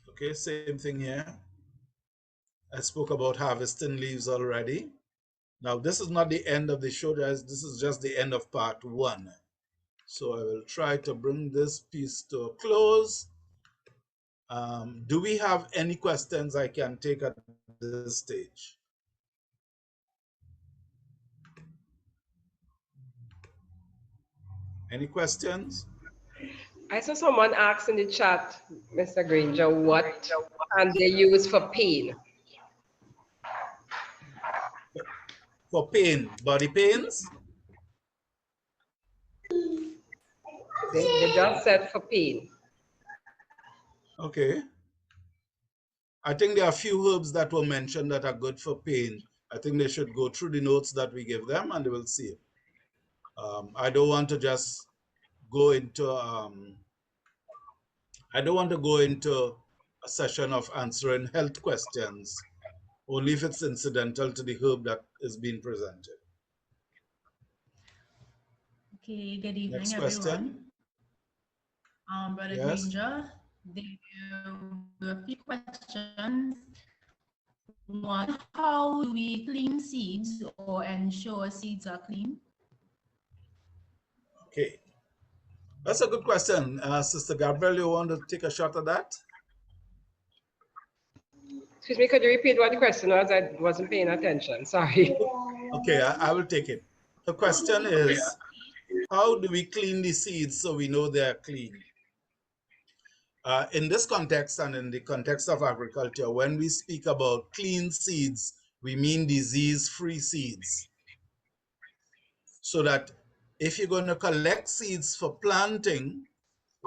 Okay, same thing here. I spoke about harvesting leaves already. Now, this is not the end of the show, guys. This is just the end of part 1. So I will try to bring this piece to a close. Do we have any questions I can take at this stage? Any questions? I saw someone ask in the chat, Mr. Granger, what can they use for pain? For pain, body pains? They just said for pain. Okay. I think there are a few herbs that were mentioned that are good for pain. I think they should go through the notes that we give them and they will see it. I don't want to just go into I don't want to go into a session of answering health questions, only if it's incidental to the herb that is being presented. Okay, good evening, Next everyone. question. Brother Yes. Granger, there were a few questions. One, how do we clean seeds or ensure seeds are clean? Okay. That's a good question. Sister Gabriel, you want to take a shot at that? Excuse me, could you repeat what the question was? I wasn't paying attention. Sorry. Okay, I will take it. The question is, how do we clean the seeds so we know they are clean? In this context and in the context of agriculture, when we speak about clean seeds, we mean disease-free seeds. So that if you're going to collect seeds for planting,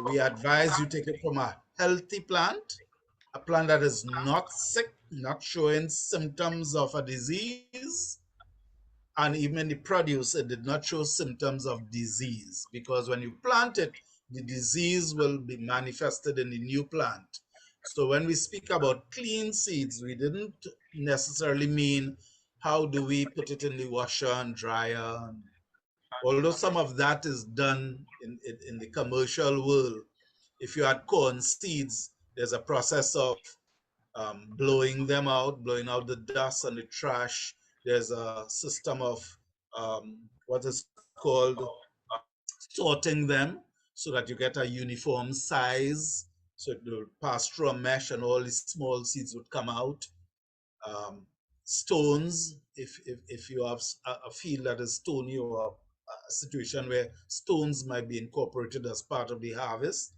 we advise you take it from a healthy plant, a plant that is not sick, not showing symptoms of a disease, and even the produce, it did not show symptoms of disease, because when you plant it, the disease will be manifested in the new plant. So when we speak about clean seeds, we didn't necessarily mean how do we put it in the washer and dryer. Although some of that is done in the commercial world. If you had corn seeds, there's a process of blowing them out, blowing out the dust and the trash. There's a system of what is called sorting them so that you get a uniform size. So it will pass through a mesh and all the small seeds would come out. Stones, if you have a field that is stony or a situation where stones might be incorporated as part of the harvest,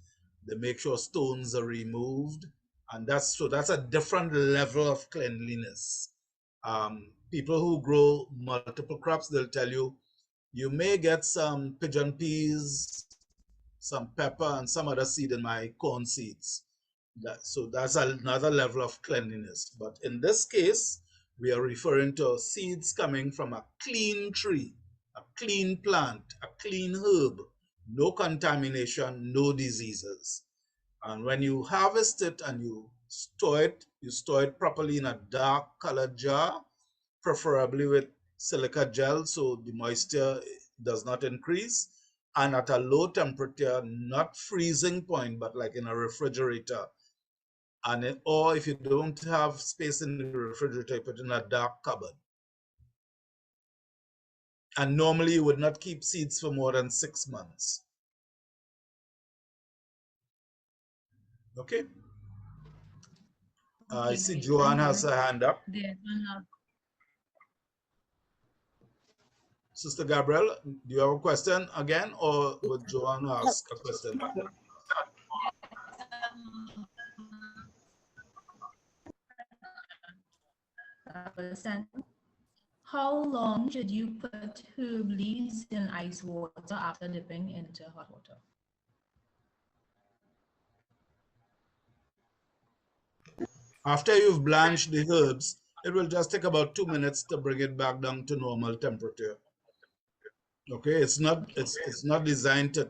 they make sure stones are removed. And that's a different level of cleanliness. People who grow multiple crops, they'll tell you, you may get some pigeon peas, some pepper, and some other seed in my corn seeds. So that's another level of cleanliness. But in this case, we are referring to seeds coming from a clean tree, a clean plant, a clean herb, no contamination, no diseases. And when you harvest it and you store it properly in a dark colored jar, preferably with silica gel so the moisture does not increase, and at a low temperature, not freezing point, but like in a refrigerator. Or if you don't have space in the refrigerator, you put it in a dark cupboard. And normally you would not keep seeds for more than 6 months. Okay. I see great. Joanne Thank has you. her hand up. There's another. Sister Gabrielle, do you have a question again, or would Joanne ask a question? How long should you put herb leaves in ice water after dipping into hot water? After you've blanched the herbs, it will just take about 2 minutes to bring it back down to normal temperature. Okay, it's not designed to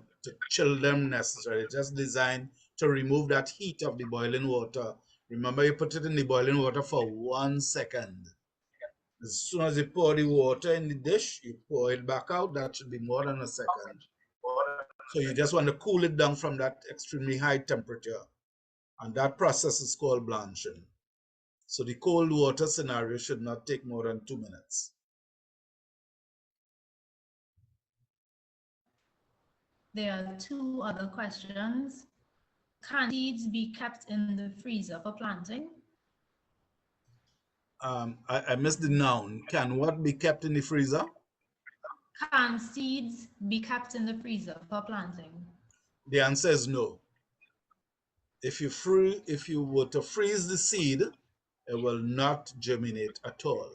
chill them necessarily. It's just designed to remove that heat of the boiling water. Remember, you put it in the boiling water for 1 second. As soon as you pour the water in the dish, you pour it back out. That should be more than a second. So you just want to cool it down from that extremely high temperature. And that process is called blanching. So the cold water scenario should not take more than 2 minutes. There are two other questions. Can seeds be kept in the freezer for planting? I missed the noun. Can what be kept in the freezer? Can seeds be kept in the freezer for planting? The answer is no. If you were to freeze the seed, it will not germinate at all.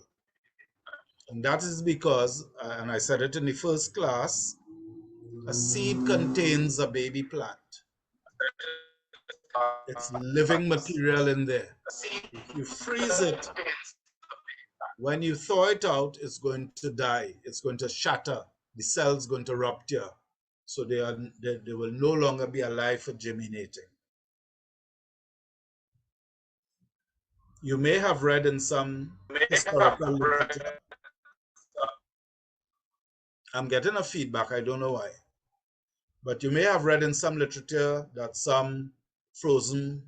And that is because, and I said it in the first class, a seed contains a baby plant. It's living material in there. If you freeze it, when you thaw it out, it's going to die. It's going to shatter. The cell's going to rupture. So they will no longer be alive for germinating. You may have read in some historical literature. I'm getting a feedback, I don't know why. But you may have read in some literature that some frozen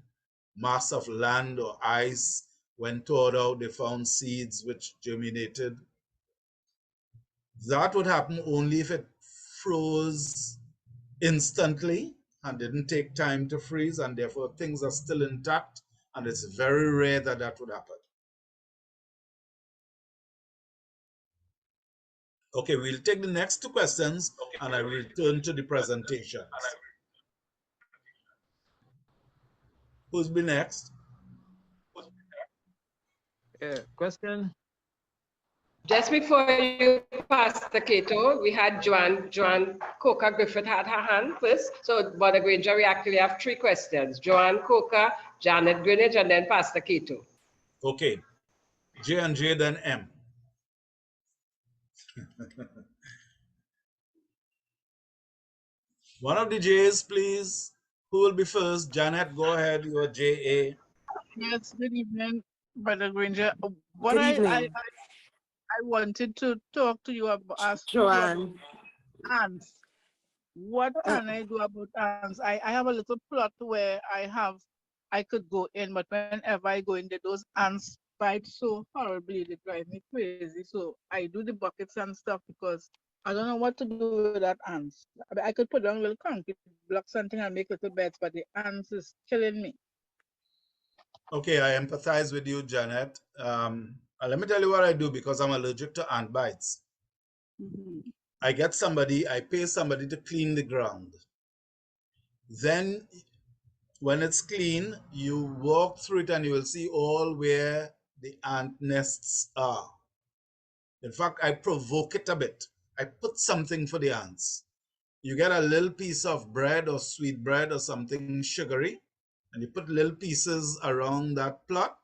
mass of land or ice, when thawed out, they found seeds which germinated. That would happen only if it froze instantly and didn't take time to freeze, and therefore things are still intact, and it's very rare that that would happen. Okay, we'll take the next two questions and I will return to the presentations. Who's be next? Question? Just before you pass the Cato, we had Joanne Coker Griffith had her hand first. So, Brother Granger, we actually have three questions. Joanne Coker, Janet Greenwich, and then Pastor Cato. Okay. J and J, then M. One of the J's, please. Who will be first? Janet, go ahead. You're JA. Yes, good evening, Brother Granger. What Good I evening, wanted to talk to you about, ask you Joanne. about ants. What can I do about ants? I have a little plot where I could go in, but whenever I go in there, those ants bite so horribly, they drive me crazy. So I do the buckets and stuff because I don't know what to do with that ants. I could put down a little concrete block something and make little beds, but the ants is killing me. Okay, I empathize with you, Janet. Let me tell you what I do because I'm allergic to ant bites. Mm-hmm. I pay somebody to clean the ground. Then when it's clean, you walk through it and you will see all where the ant nests are. In fact, I provoke it a bit. I put something for the ants. You get a little piece of bread or sweet bread or something sugary, and you put little pieces around that plot,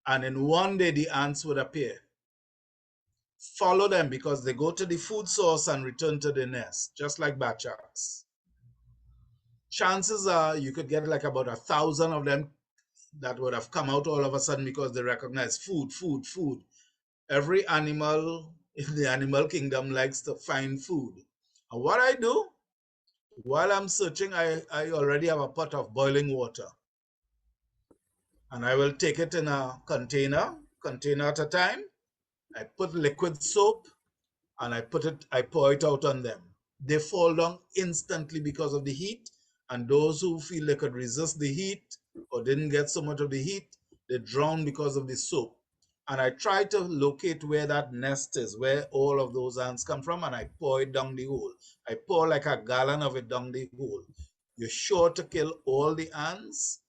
and in one day the ants would appear. Follow them because they go to the food source and return to the nest, just like batchaks. Chances are you could get like about 1,000 of them that would have come out all of a sudden because they recognize food, food, food. Every animal in the animal kingdom likes to find food. And what I do, while I'm searching, I already have a pot of boiling water. And I will take it in a container at a time. I put liquid soap and I pour it out on them. They fall down instantly because of the heat. And those who feel they could resist the heat or didn't get so much of the heat, they drown because of the soap. And I try to locate where that nest is, where all of those ants come from, and I pour it down the hole. I pour like a gallon of it down the hole. You're sure to kill all the ants,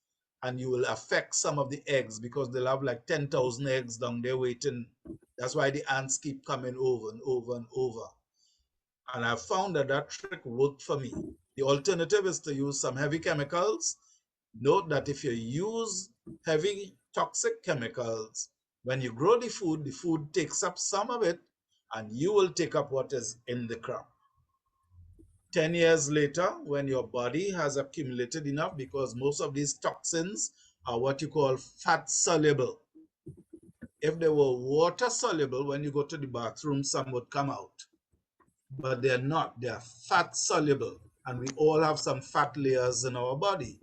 and you will affect some of the eggs because they'll have like 10,000 eggs down there waiting. That's why the ants keep coming over and over and over. And I found that that trick worked for me. The alternative is to use some heavy chemicals. Note that if you use heavy toxic chemicals, when you grow the food takes up some of it, and you will take up what is in the crop. 10 years later, when your body has accumulated enough, because most of these toxins are what you call fat soluble. If they were water soluble, when you go to the bathroom, some would come out. But they're not, they're fat soluble. And we all have some fat layers in our body,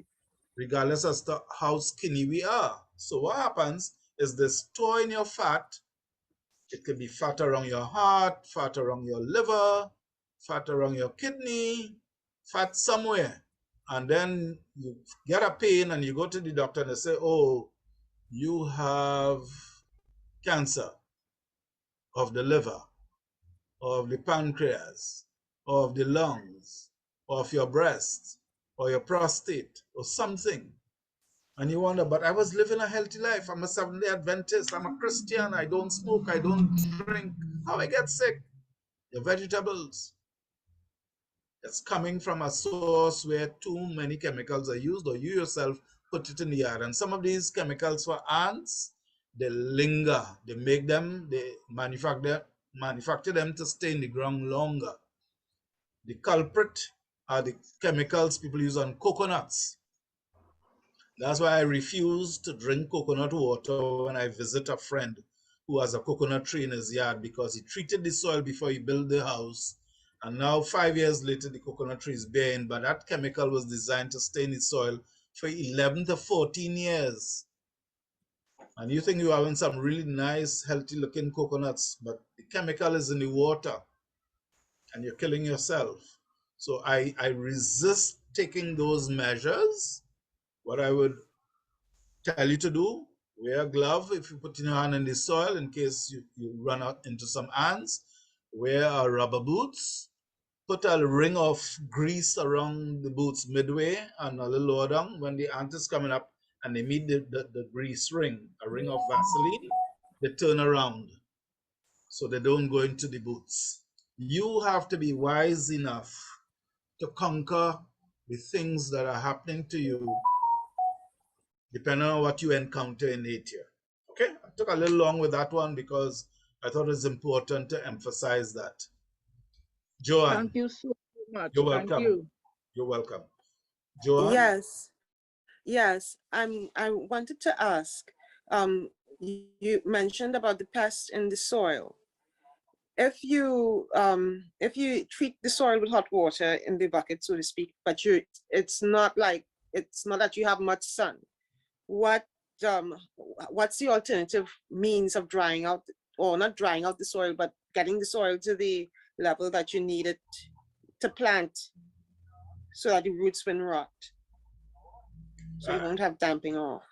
regardless as to how skinny we are. So what happens is they store in your fat. It could be fat around your heart, fat around your liver, fat around your kidney, fat somewhere. And then you get a pain and you go to the doctor and they say, oh, you have cancer of the liver, or of the pancreas, or of the lungs, or of your breast, or your prostate, or something. And you wonder, but I was living a healthy life. I'm a Seventh-day Adventist. I'm a Christian. I don't smoke. I don't drink. How I get sick? Your vegetables. It's coming from a source where too many chemicals are used, or you yourself put it in the yard. And some of these chemicals for ants, they linger. They make them, they manufacture them to stay in the ground longer. The culprit are the chemicals people use on coconuts. That's why I refuse to drink coconut water when I visit a friend who has a coconut tree in his yard, because he treated the soil before he built the house. And now 5 years later, the coconut tree is bearing, but that chemical was designed to stay in the soil for 11 to 14 years. And you think you're having some really nice, healthy looking coconuts, but the chemical is in the water and you're killing yourself. So I resist taking those measures. What I would tell you to do, wear a glove if you put your hand in the soil in case you run out into some ants. Wear a rubber boots. Put a ring of grease around the boots midway and a little lower down. When the ant is coming up and they meet the grease ring, a ring of Vaseline, they turn around so they don't go into the boots. You have to be wise enough to conquer the things that are happening to you depending on what you encounter in nature. Okay, I took a little long with that one because I thought it's important to emphasize that. Joanne. Thank you so much. You're Thank welcome. you. You're welcome. Joanne? Yes. I wanted to ask, you mentioned about the pests in the soil. If you treat the soil with hot water in the bucket, so to speak, but it's not that you have much sun, what's the alternative means of drying out, or not drying out the soil, but getting the soil to the level that you need it to plant so that the roots won't rot, so you won't have damping off?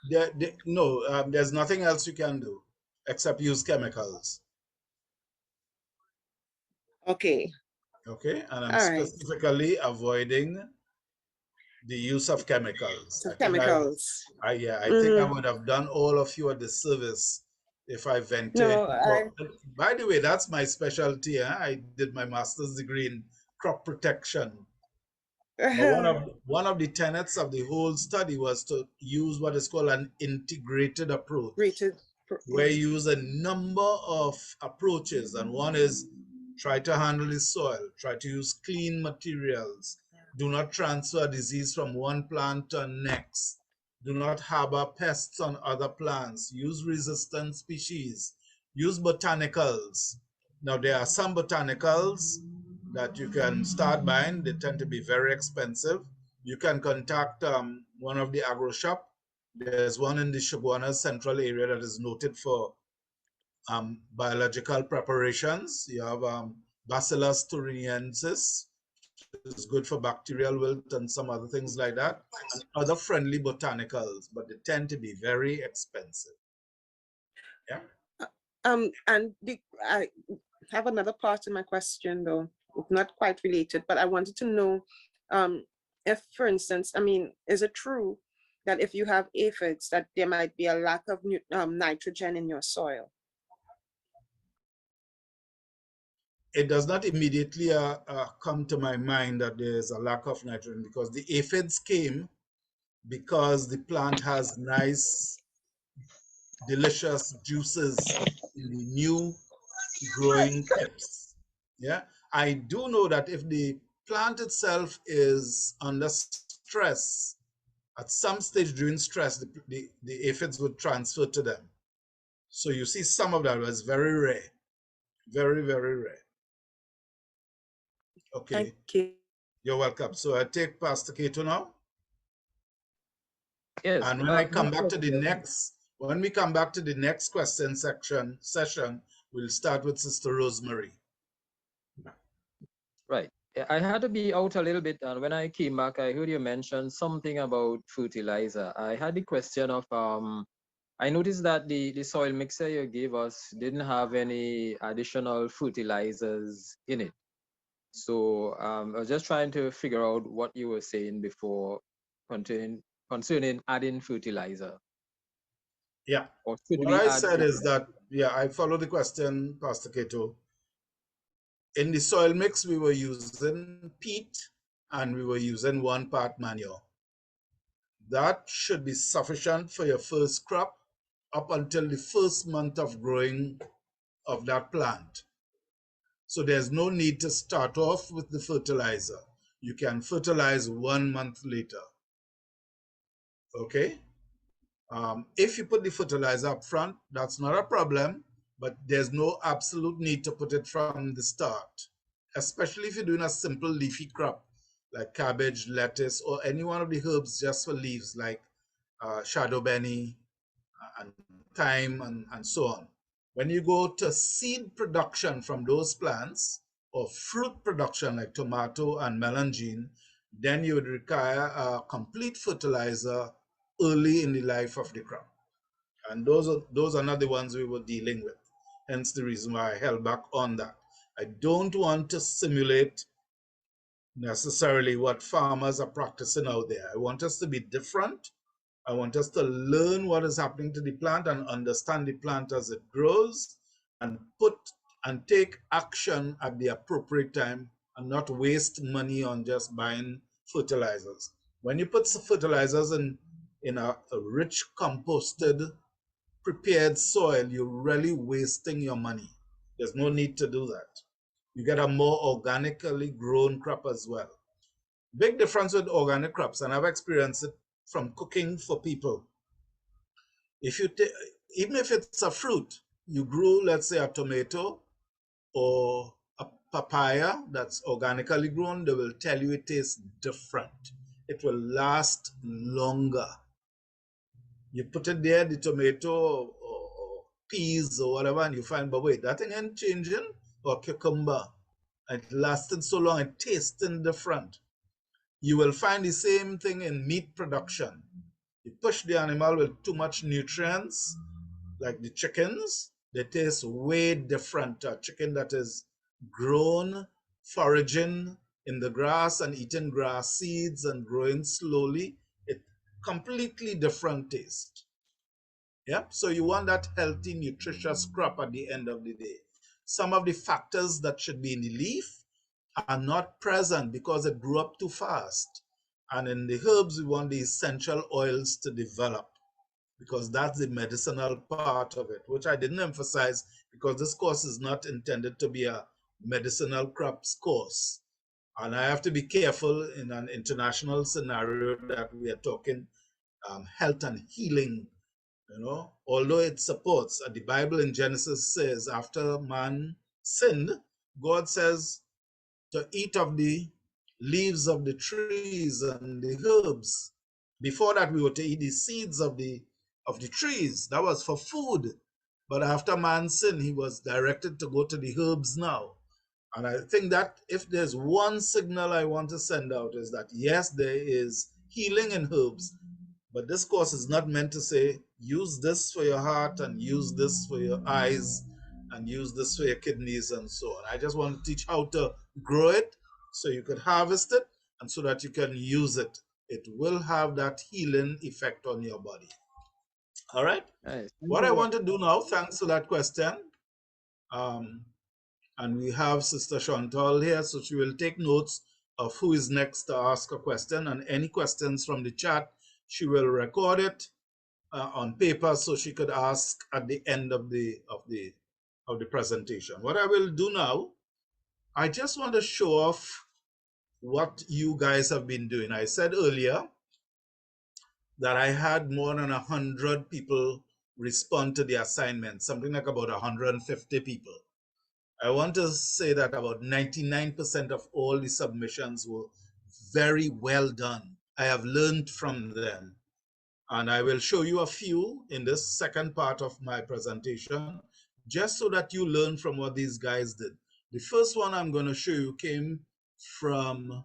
No, there's nothing else you can do except use chemicals. Okay. Okay, and I'm All right. specifically avoiding the use of chemicals. So I think chemicals. I think I would have done all of you a disservice if I ventured. No, By the way, that's my specialty. I did my master's degree in crop protection. Now, one of the tenets of the whole study was to use what is called an integrated approach, where you use a number of approaches, and one is try to handle the soil, try to use clean materials, do not transfer disease from one plant to the next, do not harbor pests on other plants, use resistant species, use botanicals. Now, there are some botanicals that you can start buying. They tend to be very expensive. You can contact one of the agro shop. There's one in the Shibwana central area that is noted for biological preparations. You have Bacillus thuringiensis, which is good for bacterial wilt and some other things like that, and other friendly botanicals, but they tend to be very expensive. Yeah. And I have another part of my question, though. It's not quite related, but I wanted to know if, for instance, is it true that if you have aphids, that there might be a lack of nitrogen in your soil? It does not immediately come to my mind that there's a lack of nitrogen, because the aphids came because the plant has nice, delicious juices in the new growing tips. Yeah, I do know that if the plant itself is under stress. At some stage during stress, the aphids would transfer to them. So you see some of that was very rare. Very, very rare. Okay. Thank you. You're welcome. So I take Pastor Cato now. Yes. And when I come No back to the problem. next, when we come back to the next question session, we'll start with Sister Rosemary. Right. I had to be out a little bit, and when I came back, I heard you mention something about fertilizer. I had the question of I noticed that the soil mixer you gave us didn't have any additional fertilizers in it. So I was just trying to figure out what you were saying before concerning adding fertilizer. Yeah. Or should What we I add said is fertilizer? that, yeah, I follow the question, Pastor Cato. In the soil mix, we were using peat and we were using 1 part manure. That should be sufficient for your first crop up until the first month of growing of that plant. So there's no need to start off with the fertilizer. You can fertilize 1 month later. Okay? If you put the fertilizer up front, that's not a problem, but there's no absolute need to put it from the start, especially if you're doing a simple leafy crop like cabbage, lettuce, or any one of the herbs just for leaves like shadow benny and thyme and so on. When you go to seed production from those plants or fruit production like tomato and melangine, then you would require a complete fertilizer early in the life of the crop. And those are not the ones we were dealing with. Hence the reason why I held back on that. I don't want to simulate necessarily what farmers are practicing out there. I want us to be different. I want us to learn what is happening to the plant and understand the plant as it grows and take action at the appropriate time and not waste money on just buying fertilizers. When you put fertilizers in a rich composted prepared soil, you're really wasting your money. There's no need to do that. You get a more organically grown crop as well. Big difference with organic crops, and I've experienced it from cooking for people. If you even if it's a fruit, you grow, let's say, a tomato or a papaya that's organically grown, they will tell you it tastes different. It will last longer. You put it there, the tomato or peas or whatever, and you find, but wait, that thing ain't changing, or cucumber. It lasted so long, it tasting different. You will find the same thing in meat production. You push the animal with too much nutrients, like the chickens, they taste way different. A chicken that is grown, foraging in the grass and eating grass seeds and growing slowly, it completely different taste. Yeah, so you want that healthy, nutritious crop at the end of the day. Some of the factors that should be in the leaf are not present because it grew up too fast. And in the herbs, we want the essential oils to develop because that's the medicinal part of it, which I didn't emphasize because this course is not intended to be a medicinal crops course. And I have to be careful in an international scenario that we are talking health and healing. You know, although it supports, the Bible in Genesis says after man sinned, God says to eat of the leaves of the trees and the herbs. Before that, we were to eat the seeds of the trees. That was for food. But after man sinned, he was directed to go to the herbs now. And I think that if there's one signal I want to send out is that yes, there is healing in herbs, but this course is not meant to say, use this for your heart and use this for your eyes and use this for your kidneys and so on. I just want to teach how to grow it so you could harvest it and so that you can use it. It will have that healing effect on your body. All right? Nice. What I want to do now, thanks for that question, and we have Sister Chantal here, so she will take notes of who is next to ask a question, and any questions from the chat, she will record it on paper so she could ask at the end of the presentation. What I will do now, I just want to show off what you guys have been doing. I said earlier that I had more than 100 people respond to the assignment, something like about 150 people. I want to say that about 99% of all the submissions were very well done. I have learned from them. And I will show you a few in this second part of my presentation, just so that you learn from what these guys did. The first one I'm going to show you came from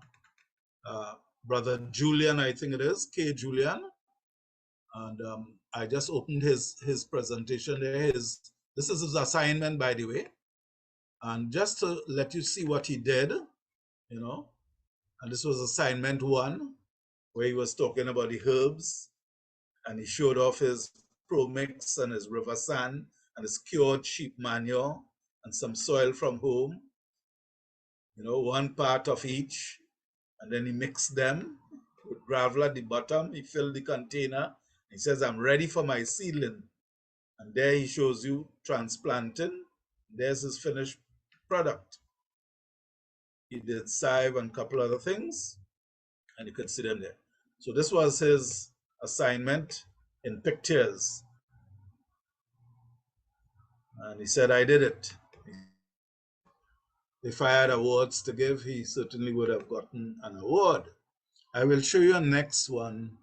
Brother Julian, I think it is, K. Julian. And I just opened his presentation there. This is his assignment, by the way. And just to let you see what he did, you know, and this was assignment 1, where he was talking about the herbs, and he showed off his Pro Mix and his river sand and his cured sheep manure and some soil from home, you know, 1 part of each. And then he mixed them with gravel at the bottom. He filled the container. He says, I'm ready for my seedling. And there he shows you transplanting. There's his finished product. He did sieve and a couple other things, and you could see them there. So this was his assignment in pictures. And he said, I did it. If I had awards to give, he certainly would have gotten an award. I will show you a next one.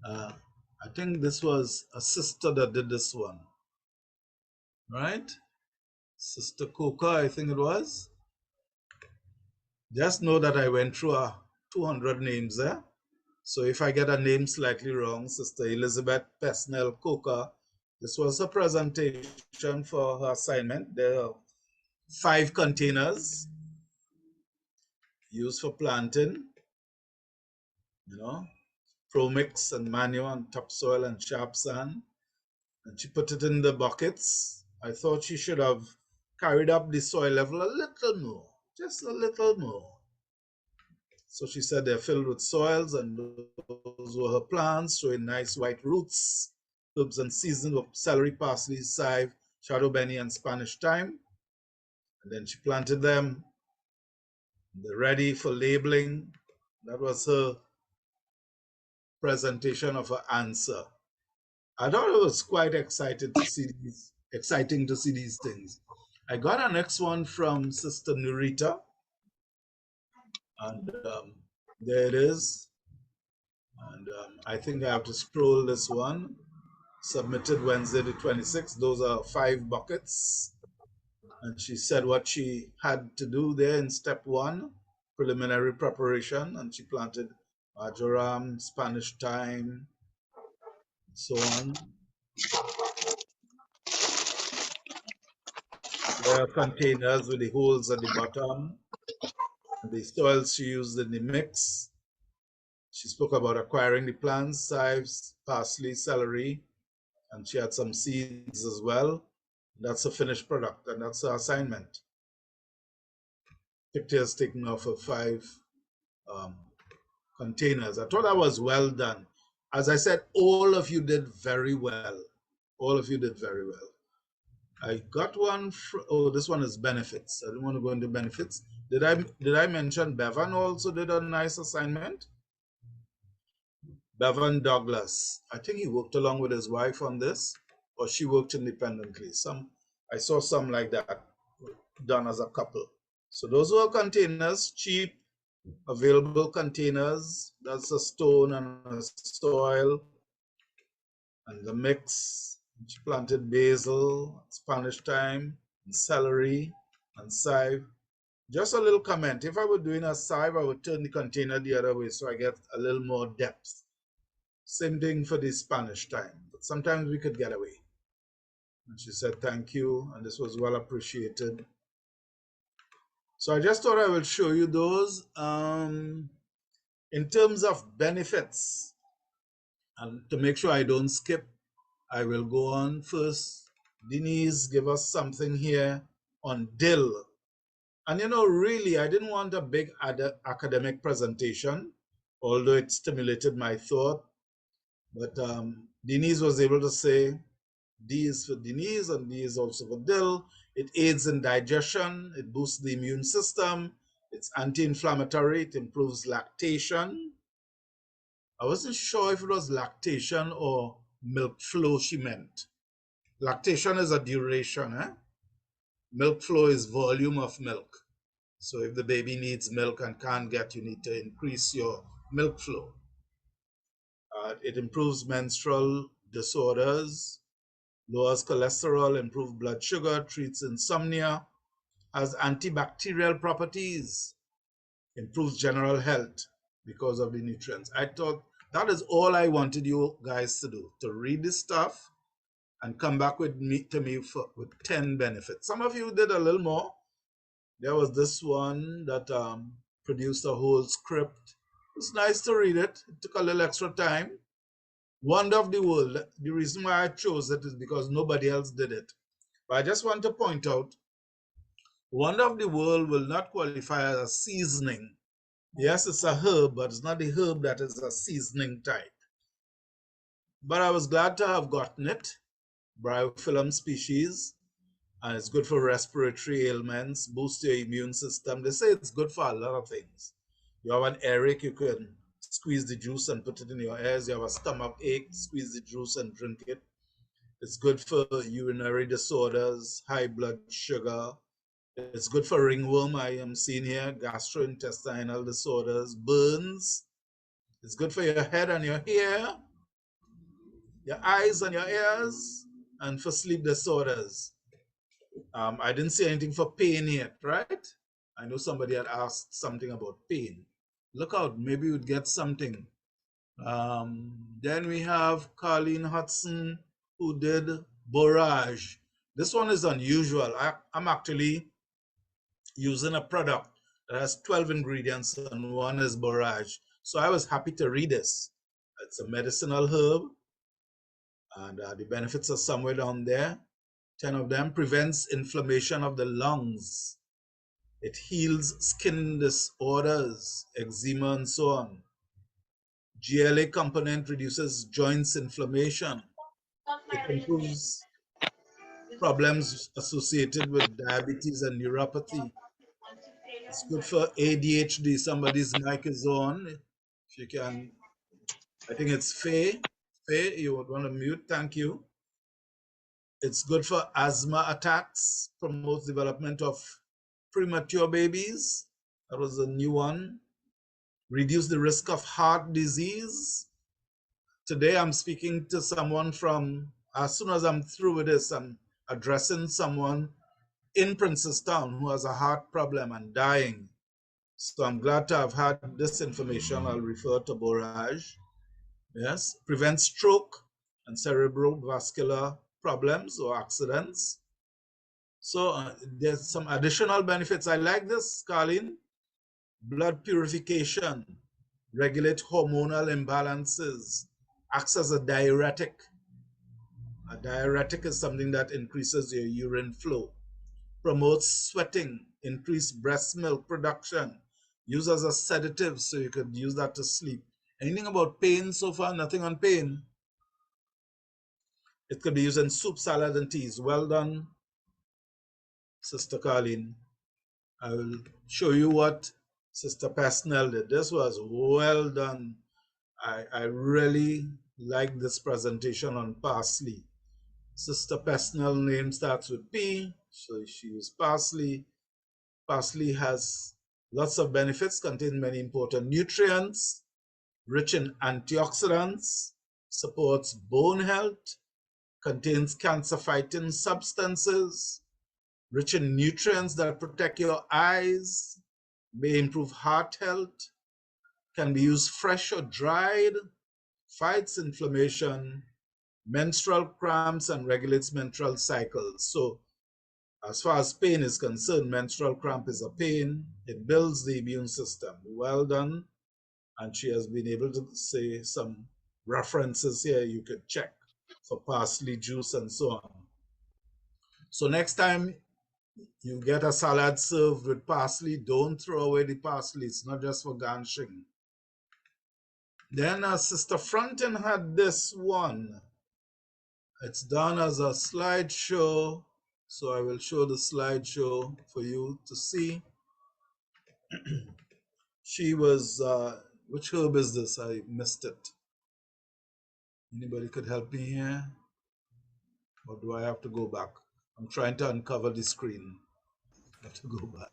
I think this was a sister that did this one, right? Sister Coca, I think it was. Just know that I went through 200 names there. So if I get a name slightly wrong, Sister Elizabeth Pesnell Coca, this was a presentation for her assignment. There are 5 containers used for planting, you know, Pro Mix and manure and topsoil and sharp sand. And she put it in the buckets. I thought she should have carried up the soil level a little more, just a little more. So she said they're filled with soils, and those were her plants, showing nice white roots, herbs and seasons of celery, parsley, chive, shadow benny, and Spanish thyme. And then she planted them. They're ready for labeling. That was her presentation of her answer. I thought it was quite exciting to see these things. I got a next one from Sister Nurita, and there it is. And I think I have to scroll this one. Submitted Wednesday the 26th. Those are 5 buckets. And she said what she had to do there in step 1, preliminary preparation, and she planted marjoram, Spanish thyme, and so on. There are containers with the holes at the bottom. The soils she used in the mix. She spoke about acquiring the plants, chives, parsley, celery, and she had some seeds as well. That's a finished product, and that's her assignment. Pictures taken off of 5 containers. I thought that was well done. As I said, all of you did very well. All of you did very well. I got one. Oh, this one is benefits. I don't want to go into benefits. Did I mention Bevan also did a nice assignment? Bevan Douglas. I think he worked along with his wife on this, or she worked independently. I saw some like that done as a couple. So those were containers, cheap, available containers. That's a stone and a soil, and the mix. She planted basil, Spanish thyme, and celery, and chive. Just a little comment. If I were doing a chive, I would turn the container the other way so I get a little more depth. Same thing for the Spanish thyme, but sometimes we could get away. And she said thank you, and this was well appreciated. So I just thought I would show you those. In terms of benefits, and to make sure I don't skip, I will go on first. Denise, give us something here on dill. And you know, really, I didn't want a big academic presentation, although it stimulated my thought. But Denise was able to say, D is for Denise, and D is also for dill. It aids in digestion, it boosts the immune system, It's anti-inflammatory. It improves lactation. I wasn't sure if it was lactation or milk flow she meant. Lactation is a duration, eh? Milk flow is volume of milk. So if the baby needs milk and can't get, you need to increase your milk flow. It improves menstrual disorders, lowers cholesterol, improves blood sugar, treats insomnia, has antibacterial properties, improves general health because of the nutrients. I thought that is all I wanted you guys to do, to read this stuff and come back with me with 10 benefits. Some of you did a little more. There was this one that produced a whole script. It's nice to read it. It took a little extra time. Wonder of the World. The reason why I chose it is because nobody else did it. But I just want to point out, Wonder of the World will not qualify as a seasoning. Yes, it's a herb, but it's not the herb that is a seasoning type. But I was glad to have gotten it. Bryophyllum species. And it's good for respiratory ailments, boost your immune system. They say it's good for a lot of things. You have an earache, you can squeeze the juice and put it in your ears. You have a stomach ache, squeeze the juice and drink it. It's good for urinary disorders, high blood sugar. It's good for ringworm, I am seeing here, gastrointestinal disorders, burns. It's good for your head and your hair, your eyes and your ears, and for sleep disorders. I didn't see anything for pain yet, right? I know somebody had asked something about pain. Look out, maybe you'd get something. Then we have Colleen Hudson, who did borage. This one is unusual. I'm actually using a product that has 12 ingredients and one is borage. So I was happy to read this. It's a medicinal herb and the benefits are somewhere down there. 10 of them. Prevents inflammation of the lungs. It heals skin disorders, eczema and so on. GLA component reduces joints inflammation. It improves problems associated with diabetes and neuropathy. It's good for ADHD. Somebody's mic is on. If you can, I think it's Faye. Faye, you would want to mute. Thank you. It's good for asthma attacks, promotes development of premature babies. That was a new one. Reduce the risk of heart disease. Today I'm speaking to someone from, as soon as I'm through with this, I'm addressing someone in Princestown who has a heart problem and dying. So I'm glad to have had this information. I'll refer to borage. Yes, prevents stroke and cerebral vascular problems or accidents. So there's some additional benefits. I like this, Colleen. Blood purification, regulate hormonal imbalances, acts as a diuretic. A diuretic is something that increases your urine flow, promotes sweating, increase breast milk production, use as a sedative so you could use that to sleep. Anything about pain so far? Nothing on pain. It could be used in soup, salad, and teas. Well done, Sister Colleen. I will show you what Sister Pesnell did. This was well done. I really like this presentation on parsley. Sister Pesnell name starts with P, so she used parsley. Parsley has lots of benefits, contains many important nutrients, rich in antioxidants, supports bone health, contains cancer-fighting substances, rich in nutrients that protect your eyes, may improve heart health, can be used fresh or dried, fights inflammation, menstrual cramps, and regulates menstrual cycles. So as far as pain is concerned, menstrual cramp is a pain. It builds the immune system. Well done. And she has been able to say some references here you could check for parsley juice and so on. So next time you get a salad served with parsley, don't throw away the parsley. It's not just for garnishing. Then Sister Fronten had this one. It's done as a slideshow. So I will show the slideshow for you to see. She was, which herb is this? I missed it. Anybody could help me here? Or do I have to go back? I'm trying to uncover the screen. I have to go back.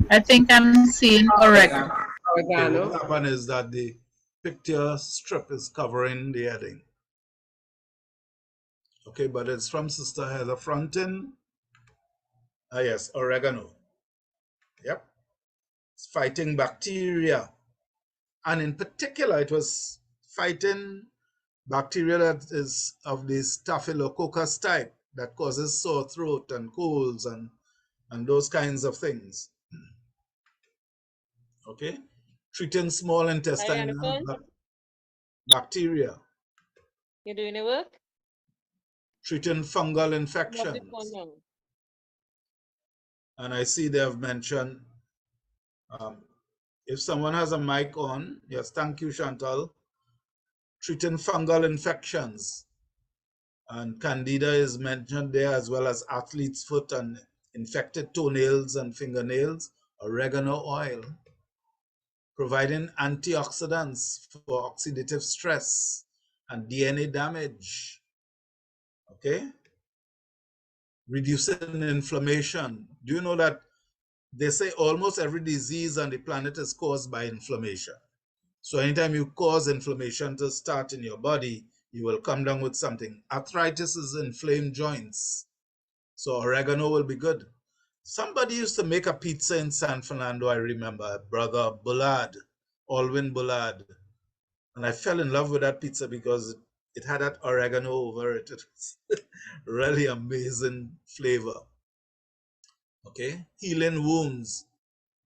I think I'm seeing oregano. Okay, what Oregano. happened is that the picture strip is covering the heading. Okay, but it's from Sister Heather Frontin. Ah, yes, oregano. Yep. It's fighting bacteria. And in particular, it was fighting bacteria that is of the Staphylococcus type that causes sore throat and colds and those kinds of things. Okay? Treating small intestinal bacteria. You're doing the work? Treating fungal Love the infections. phone now. And I see they have mentioned, if someone has a mic on, yes, thank you, Chantal. Treating fungal infections. And candida is mentioned there, as well as athlete's foot and infected toenails and fingernails. Oregano oil. Providing antioxidants for oxidative stress and DNA damage. Okay? Reducing inflammation. Do you know that they say almost every disease on the planet is caused by inflammation? So anytime you cause inflammation to start in your body, you will come down with something. Arthritis is inflamed joints. So oregano will be good. Somebody used to make a pizza in San Fernando, I remember, Brother Bullard, Alwyn Bullard. And I fell in love with that pizza because it had that oregano over it. It was really amazing flavor. Okay, healing wounds,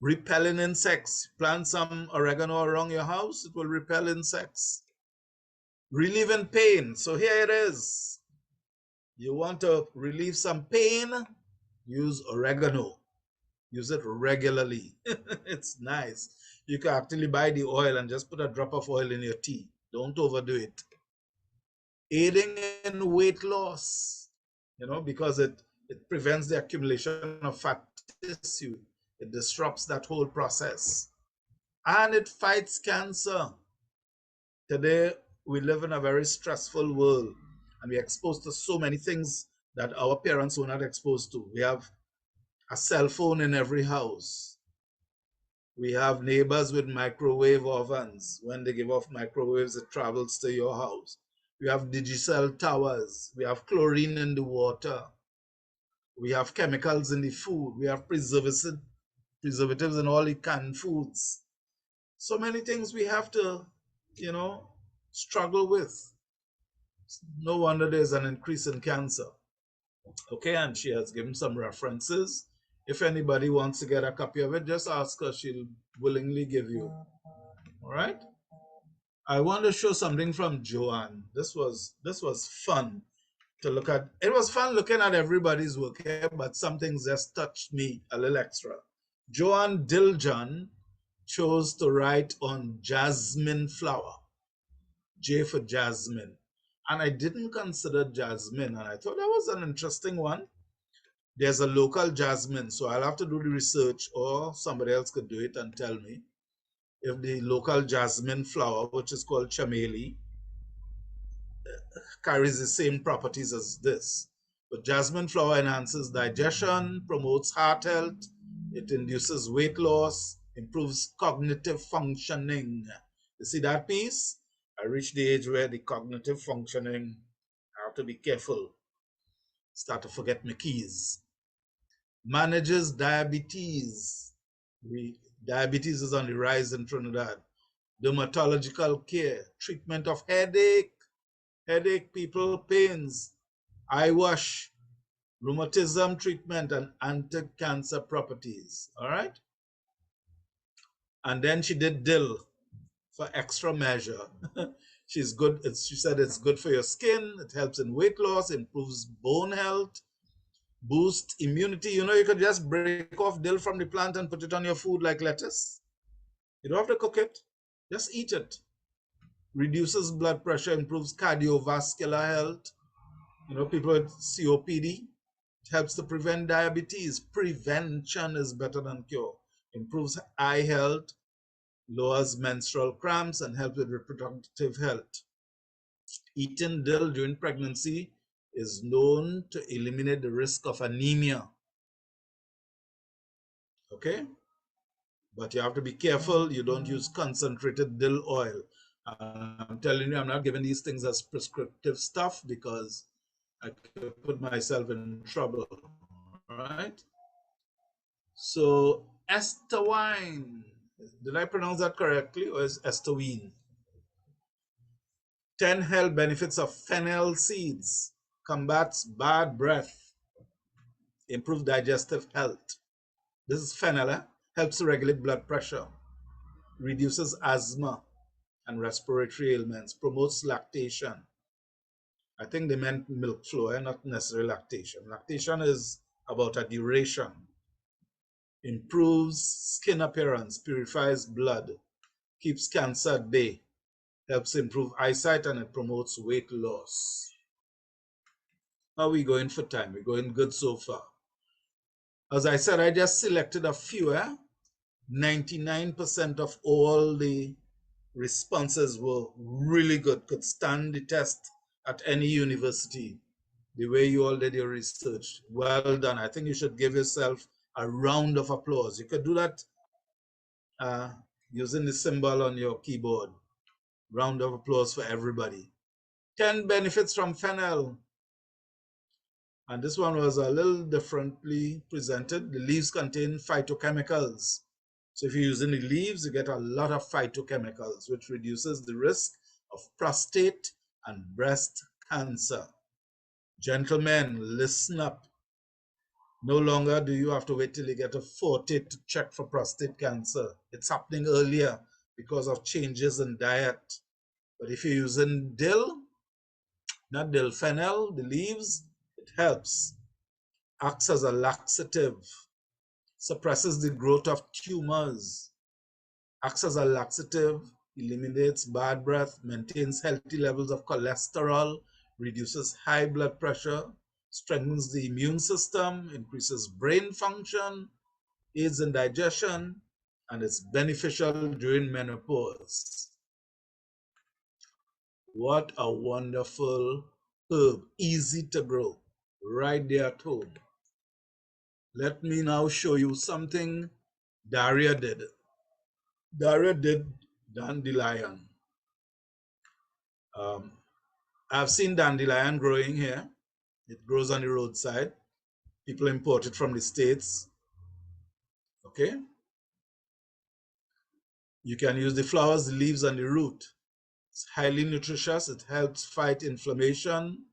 repelling insects. Plant some oregano around your house, it will repel insects. Relieving pain. So here it is. You want to relieve some pain, use oregano. Use it regularly. It's nice. You can actually buy the oil and just put a drop of oil in your tea. Don't overdo it. Aiding in weight loss, because it prevents the accumulation of fat tissue. It disrupts that whole process. And it fights cancer. Today, we live in a very stressful world, and we're exposed to so many things that our parents were not exposed to. We have a cell phone in every house. We have neighbors with microwave ovens. When they give off microwaves, it travels to your house. We have Digicel towers. We have chlorine in the water. We have chemicals in the food. We have preservatives in all the canned foods. So many things we have to, struggle with. No wonder there's an increase in cancer. Okay, and she has given some references. If anybody wants to get a copy of it, just ask her. She'll willingly give you. All right? I want to show something from Joanne. This was fun to look at. It was fun looking at everybody's work here, but some things just touched me a little extra. Joanne Diljan chose to write on jasmine flower. J for jasmine. And I didn't consider jasmine, and I thought that was an interesting one. There's a local jasmine, so I'll have to do the research, or somebody else could do it and tell me if the local jasmine flower, which is called chameli, carries the same properties as this. But jasmine flower enhances digestion, promotes heart health, it induces weight loss, improves cognitive functioning. You see that piece? I reached the age where the cognitive functioning, I have to be careful. Start to forget my keys. Manages diabetes. Diabetes is on the rise in Trinidad. Dermatological care, treatment of headache, people, pains, eye wash, rheumatism treatment, and anti-cancer properties. All right? And then she did dill for extra measure. She's good. She said it's good for your skin. It helps in weight loss, improves bone health, boosts immunity. You could just break off dill from the plant and put it on your food like lettuce. You don't have to cook it. Just eat it. Reduces blood pressure, improves cardiovascular health. People with COPD. It helps to prevent diabetes. Prevention is better than cure. improves eye health, lowers menstrual cramps, and helps with reproductive health. Eating dill during pregnancy is known to eliminate the risk of anemia. Okay? But you have to be careful you don't use concentrated dill oil. I'm telling you, I'm not giving these things as prescriptive stuff because I could put myself in trouble, right? So, ester wine, did I pronounce that correctly, or is esterwine? 10 health benefits of fennel seeds: combats bad breath, improves digestive health. This is fennel, helps to regulate blood pressure, reduces asthma and respiratory ailments, promotes lactation. I think they meant milk flow, not necessarily lactation. Lactation is about a duration. Improves skin appearance, purifies blood, keeps cancer at bay, helps improve eyesight, and it promotes weight loss. How are we going for time? We're going good so far. As I said, I just selected a few. 99% of all the responses were really good, could stand the test at any university, the way you all did your research. Well done. I think you should give yourself a round of applause. You could do that using the symbol on your keyboard. Round of applause for everybody. 10 benefits from fennel. And this one was a little differently presented. The leaves contain phytochemicals. So if you're using the leaves, you get a lot of phytochemicals, which reduces the risk of prostate and breast cancer. Gentlemen, listen up. No longer do you have to wait till you get a 40 to check for prostate cancer. It's happening earlier because of changes in diet. But if you're using dill, not dill, fennel, the leaves, it helps. Acts as a laxative, suppresses the growth of tumors, acts as a laxative, eliminates bad breath, maintains healthy levels of cholesterol, reduces high blood pressure, strengthens the immune system, increases brain function, aids in digestion, and is beneficial during menopause. What a wonderful herb, easy to grow, right there at home. Let me now show you something Daria did. Daria did dandelion. I've seen dandelion growing here. It grows on the roadside. People import it from the States. Okay? You can use the flowers, the leaves, and the root. It's highly nutritious. It helps fight inflammation.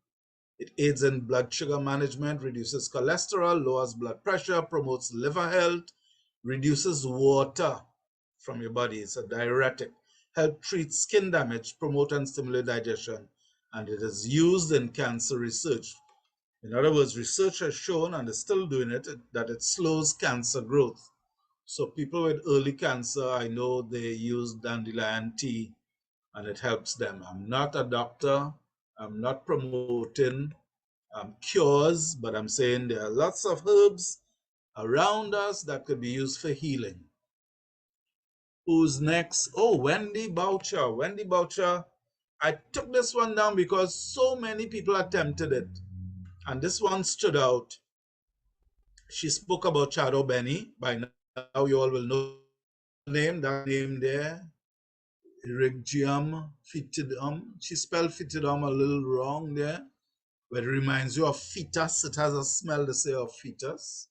It aids in blood sugar management, reduces cholesterol, lowers blood pressure, promotes liver health, reduces water from your body. It's a diuretic. Help treat skin damage, promote and stimulate digestion, and it is used in cancer research. In other words, research has shown, and is still doing it, that it slows cancer growth. So people with early cancer, I know they use dandelion tea and it helps them. I'm not a doctor. I'm not promoting cures, but I'm saying there are lots of herbs around us that could be used for healing. Who's next? Oh, Wendy Boucher. Wendy Boucher. I took this one down because so many people attempted it. And this one stood out. She spoke about Shadow Benny. By now, you all will know the name, that name there. Erigium fetidum. She spelled fetidum a little wrong there, but it reminds you of fetus. It has a smell to say of fetus,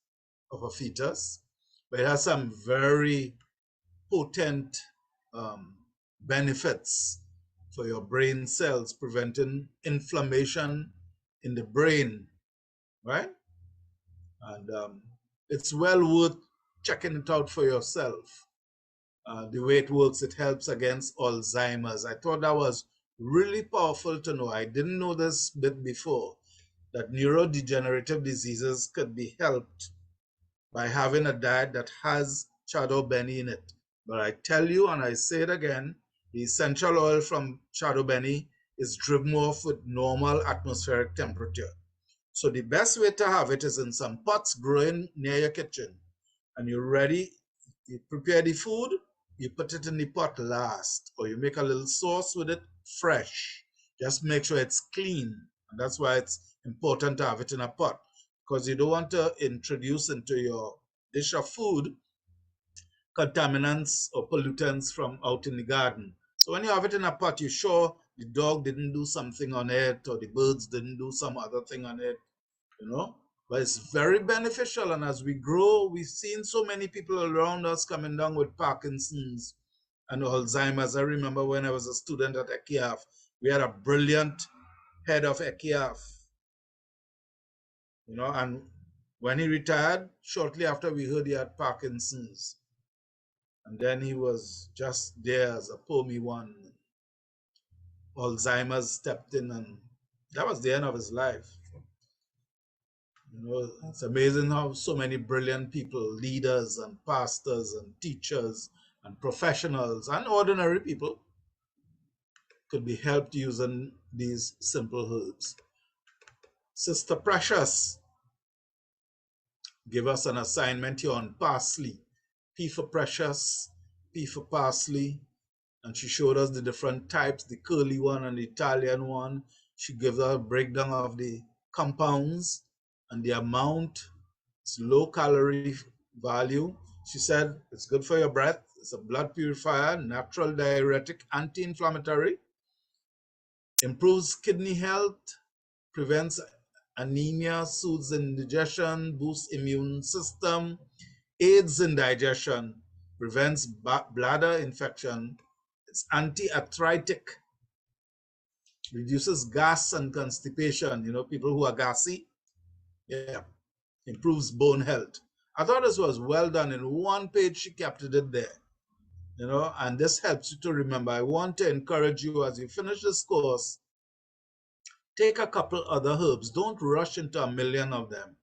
of a fetus. But it has some very potent benefits for your brain cells, preventing inflammation in the brain, right? And it's well worth checking it out for yourself. The way it works, it helps against Alzheimer's. I thought that was really powerful to know. I didn't know this bit before, that neurodegenerative diseases could be helped by having a diet that has Shadow Benny in it. But I tell you, and I say it again, the essential oil from Shadow Benny is driven off with normal atmospheric temperature. So the best way to have it is in some pots growing near your kitchen. And you're ready You prepare the food, you put it in the pot last, or you make a little sauce with it fresh. Just make sure it's clean. And that's why it's important to have it in a pot, because you don't want to introduce into your dish of food contaminants or pollutants from out in the garden. So when you have it in a pot, you're sure the dog didn't do something on it or the birds didn't do some other thing on it, you know. But it's very beneficial. And as we grow, we've seen so many people around us coming down with Parkinson's and Alzheimer's. I remember when I was a student at ECIAF, we had a brilliant head of ECIAF, you know, and when he retired, shortly after we heard he had Parkinson's. And then he was just there as a Pomi one. Alzheimer's stepped in, and that was the end of his life. You know, it's amazing how so many brilliant people, leaders and pastors and teachers and professionals and ordinary people, could be helped using these simple herbs. Sister Precious gave us an assignment here on parsley. P for precious, P for parsley, and she showed us the different types, the curly one and the Italian one. She gave us a breakdown of the compounds and the amount. It's low calorie value. She said it's good for your breath. It's a blood purifier, natural diuretic, anti-inflammatory, improves kidney health, prevents anemia, soothes indigestion, boosts immune system, aids in digestion, prevents bladder infection. It's anti-arthritic, reduces gas and constipation. You know, people who are gassy, yeah, improves bone health. I thought this was well done. In one page, she captured it there. You know, and this helps you to remember. I want to encourage you as you finish this course, take a couple other herbs. Don't rush into a million of them.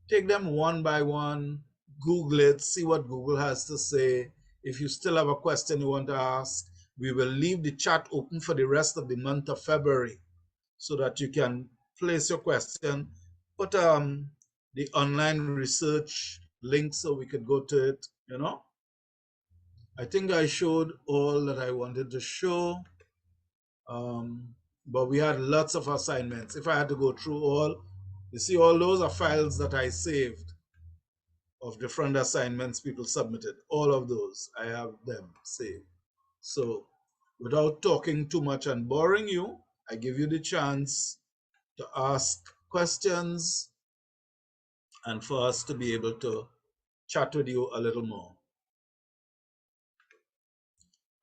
Take them one by one, Google it, see what Google has to say. If you still have a question you want to ask, we will leave the chat open for the rest of the month of February so that you can place your question. Put the online research link so we could go to it, you know. I think I showed all that I wanted to show. But we had lots of assignments. If I had to go through all, you see, all those are files that I saved of different assignments people submitted. All of those, I have them saved. So without talking too much and boring you, I give you the chance to ask questions and for us to be able to chat with you a little more.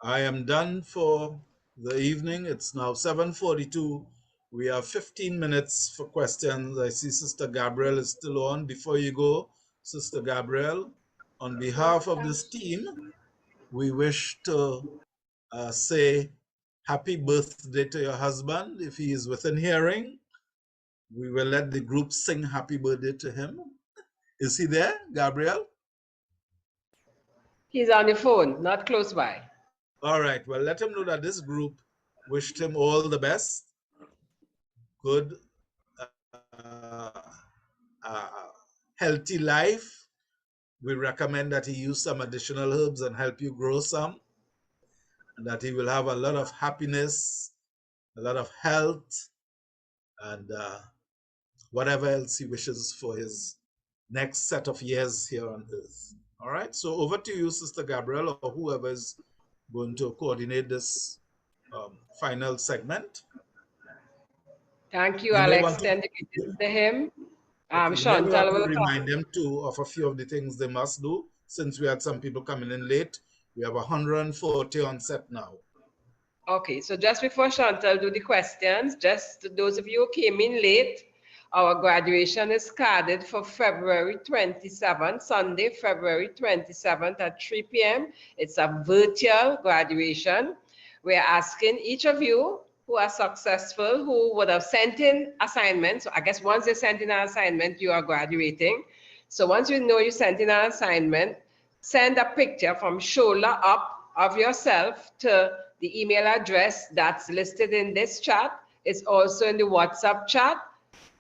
I am done for the evening. It's now 7:42. We have 15 minutes for questions. I see Sister Gabrielle is still on. Before you go, Sister Gabrielle, on behalf of this team, we wish to say happy birthday to your husband. If he is within hearing, we will let the group sing happy birthday to him. Is he there, Gabrielle? He's on the phone, not close by. All right, well, let him know that this group wished him all the best. Good, healthy life. We recommend that he use some additional herbs and help you grow some, and that he will have a lot of happiness, a lot of health, and whatever else he wishes for his next set of years here on earth. All right, so over to you, Sister Gabrielle, or whoever is going to coordinate this final segment. Thank you. I'll extend it to him. Chantal will remind them too of a few of the things they must do. Since we had some people coming in late, we have 140 on set now. Okay, so just before Chantal do the questions, just those of you who came in late, our graduation is carded for February 27th, Sunday, February 27th at 3 p.m. It's a virtual graduation. We're asking each of you who are successful, who would have sent in assignments. So I guess once they sent in an assignment, you are graduating. So once you know you sent in an assignment, send a picture from shoulder up of yourself to the email address that's listed in this chat. It's also in the WhatsApp chat.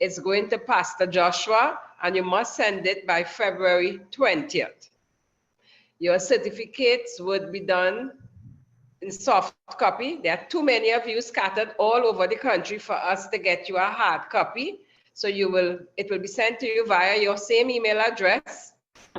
It's going to Pastor Joshua, and you must send it by February 20th. Your certificates would be done in soft copy. There are too many of you scattered all over the country for us to get you a hard copy. So it will be sent to you via your same email address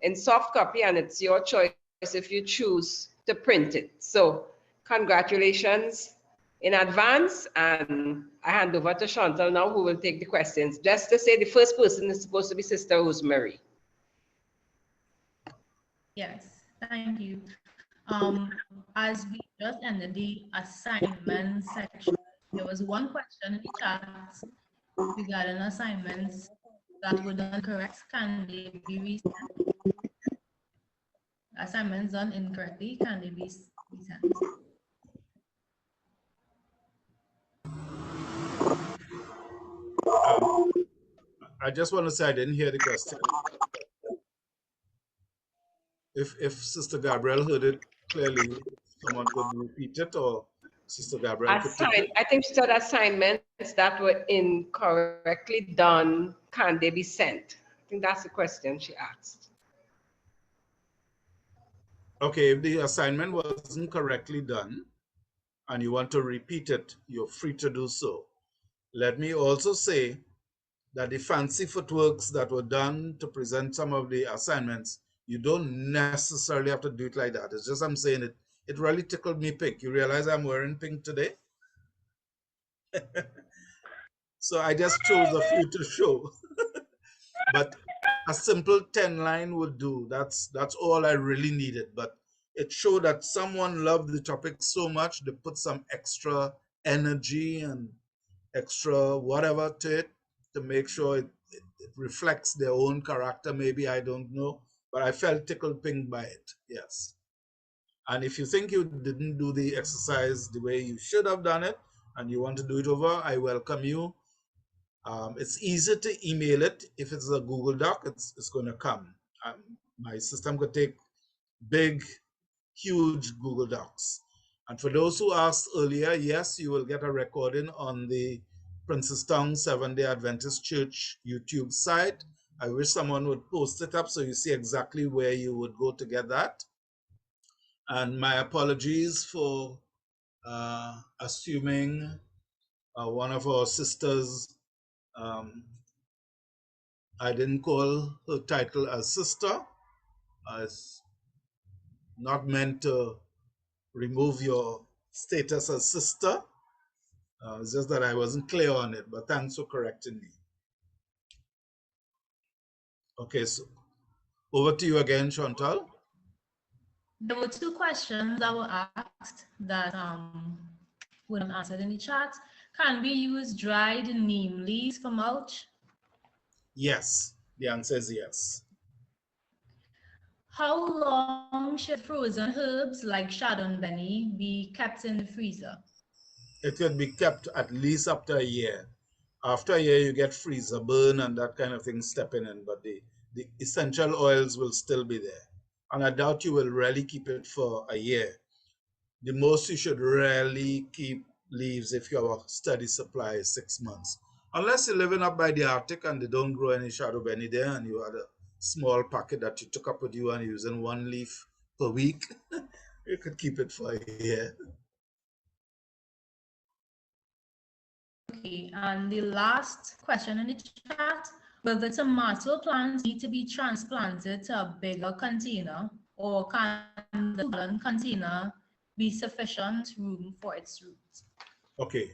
in soft copy, and it's your choice if you choose to print it. So congratulations in advance, and I hand over to Chantal now, who will take the questions. Just to say, the first person is supposed to be Sister Rosemary. Yes, thank you. As we just ended the assignment section, there was one question in the chat regarding assignments that were done correct. Can they be resent? Assignments done incorrectly, can they be resent? I just want to say I didn't hear the question. If Sister Gabrielle heard it clearly, someone could repeat it, or Sister Gabrielle could take it. I think she said assignments that were incorrectly done, can they be sent? I think that's the question she asked. Okay, if the assignment wasn't correctly done and you want to repeat it, you're free to do so. Let me also say that the fancy footworks that were done to present some of the assignments, you don't necessarily have to do it like that. It's just I'm saying it really tickled me pink. You realize I'm wearing pink today? So I just chose a few to show. But a simple 10-line would do. That's all I really needed. But it showed that someone loved the topic so much, they put some extra energy and extra whatever to it to make sure it reflects their own character. Maybe, I don't know. But I felt tickled pink by it, yes. And if you think you didn't do the exercise the way you should have done it and you want to do it over, I welcome you. It's easy to email it. If it's a Google Doc, it's going to come. My system could take big, huge Google Docs. And for those who asked earlier, yes, you will get a recording on the Princestown Seventh-day Adventist Church YouTube site. I wish someone would post it up so you see exactly where you would go to get that. And my apologies for assuming one of our sisters, I didn't call her title as sister. It's not meant to remove your status as sister. It's just that I wasn't clear on it, but thanks for correcting me. Okay, so over to you again, Chantal. There were two questions that were asked that were not answered in the chat. Can we use dried neem leaves for mulch? Yes, the answer is yes. How long should frozen herbs like chardonnay be kept in the freezer? It could be kept at least up to a year. After a year, you get freezer burn and that kind of thing stepping in, but the essential oils will still be there. And I doubt you will really keep it for a year. The most you should really keep leaves if your steady supply is 6 months. Unless you're living up by the Arctic and they don't grow any shadow benny there and you had a small packet that you took up with you and you're using one leaf per week, you could keep it for a year. Okay, and the last question in the chat, will the tomato plants need to be transplanted to a bigger container, or can the 2-gallon container be sufficient room for its roots? Okay,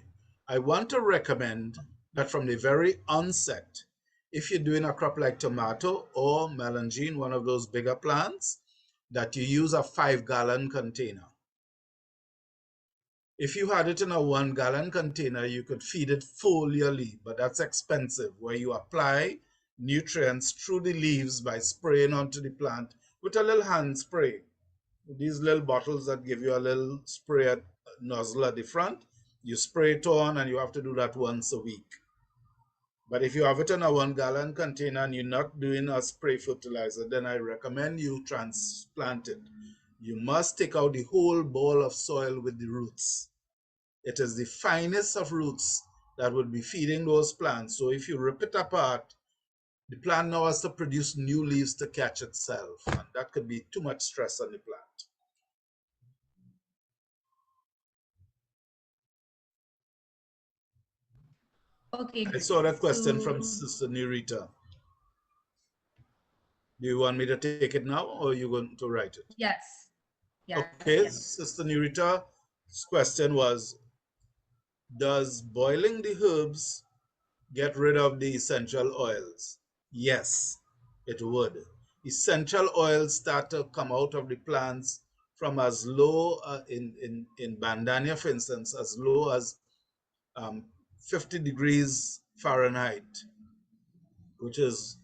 I want to recommend that from the very onset, if you're doing a crop like tomato or melangine, one of those bigger plants, that you use a 5-gallon container. If you had it in a 1-gallon container, you could feed it foliarly, but that's expensive, where you apply nutrients through the leaves by spraying onto the plant with a little hand spray. These little bottles that give you a little spray nozzle at the front, you spray it on and you have to do that once a week. But if you have it in a 1-gallon container and you're not doing a spray fertilizer, then I recommend you transplant it. You must take out the whole ball of soil with the roots. It is the finest of roots that would be feeding those plants. So if you rip it apart, the plant now has to produce new leaves to catch itself, and that could be too much stress on the plant. Okay, I great. saw that question So from Sister Nirita. Do you want me to take it now, or are you going to write it? yes, yes, Okay, yes. Sister Nirita's question was, does boiling the herbs get rid of the essential oils? Yes, it would. Essential oils start to come out of the plants from as low in Bandania, for instance, as low as 50 degrees Fahrenheit, which is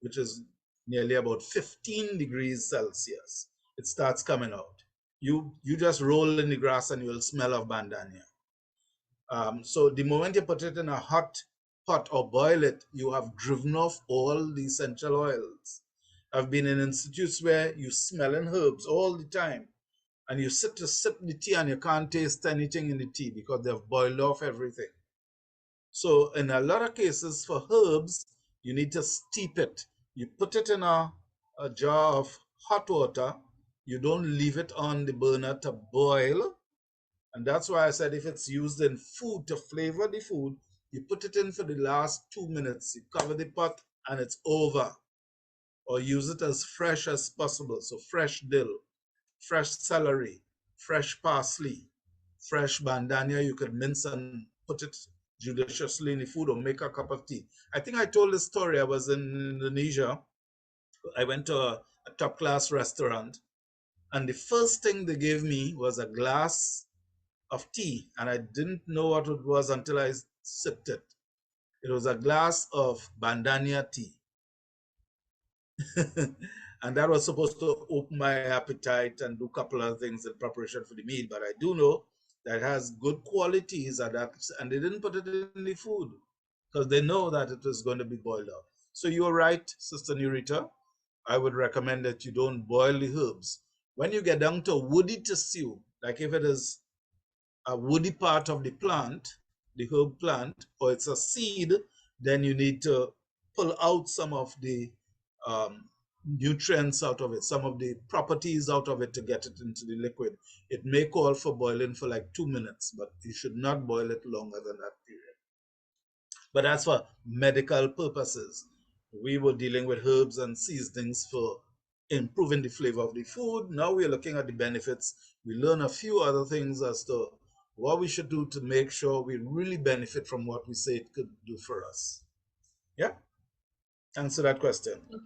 which is nearly about 15 degrees Celsius. It starts coming out. You just roll in the grass and you'll smell of Bandania. So the moment you put it in a hot pot or boil it, you have driven off all the essential oils. I've been in institutes where you smelling herbs all the time, and you sit to sip the tea and you can't taste anything in the tea because they've boiled off everything. So in a lot of cases for herbs, you need to steep it. You put it in a jar of hot water. You don't leave it on the burner to boil. And that's why I said if it's used in food to flavor the food, you put it in for the last 2 minutes. You cover the pot and it's over. Or use it as fresh as possible. So fresh dill, fresh celery, fresh parsley, fresh bandania. You could mince and put it judiciously in the food or make a cup of tea. I think I told this story. I was in Indonesia. I went to a top class restaurant, and the first thing they gave me was a glass of tea, and I didn't know what it was until I sipped it. It was a glass of bandania tea. And that was supposed to open my appetite and do a couple of things in preparation for the meal. But I do know that it has good qualities, and they didn't put it in the food because they know that it was going to be boiled up. So you're right, Sister Nurita. I would recommend that you don't boil the herbs. When you get down to woody tissue, like if it is a woody part of the plant, the herb plant, or it's a seed, then you need to pull out some of the nutrients out of it, some of the properties out of it to get it into the liquid. It may call for boiling for like 2 minutes, but you should not boil it longer than that period. But as for medical purposes, we were dealing with herbs and seasonings for improving the flavor of the food. Now we're looking at the benefits. We learn a few other things as to what we should do to make sure we really benefit from what we say it could do for us. Yeah? Answer that question. Okay.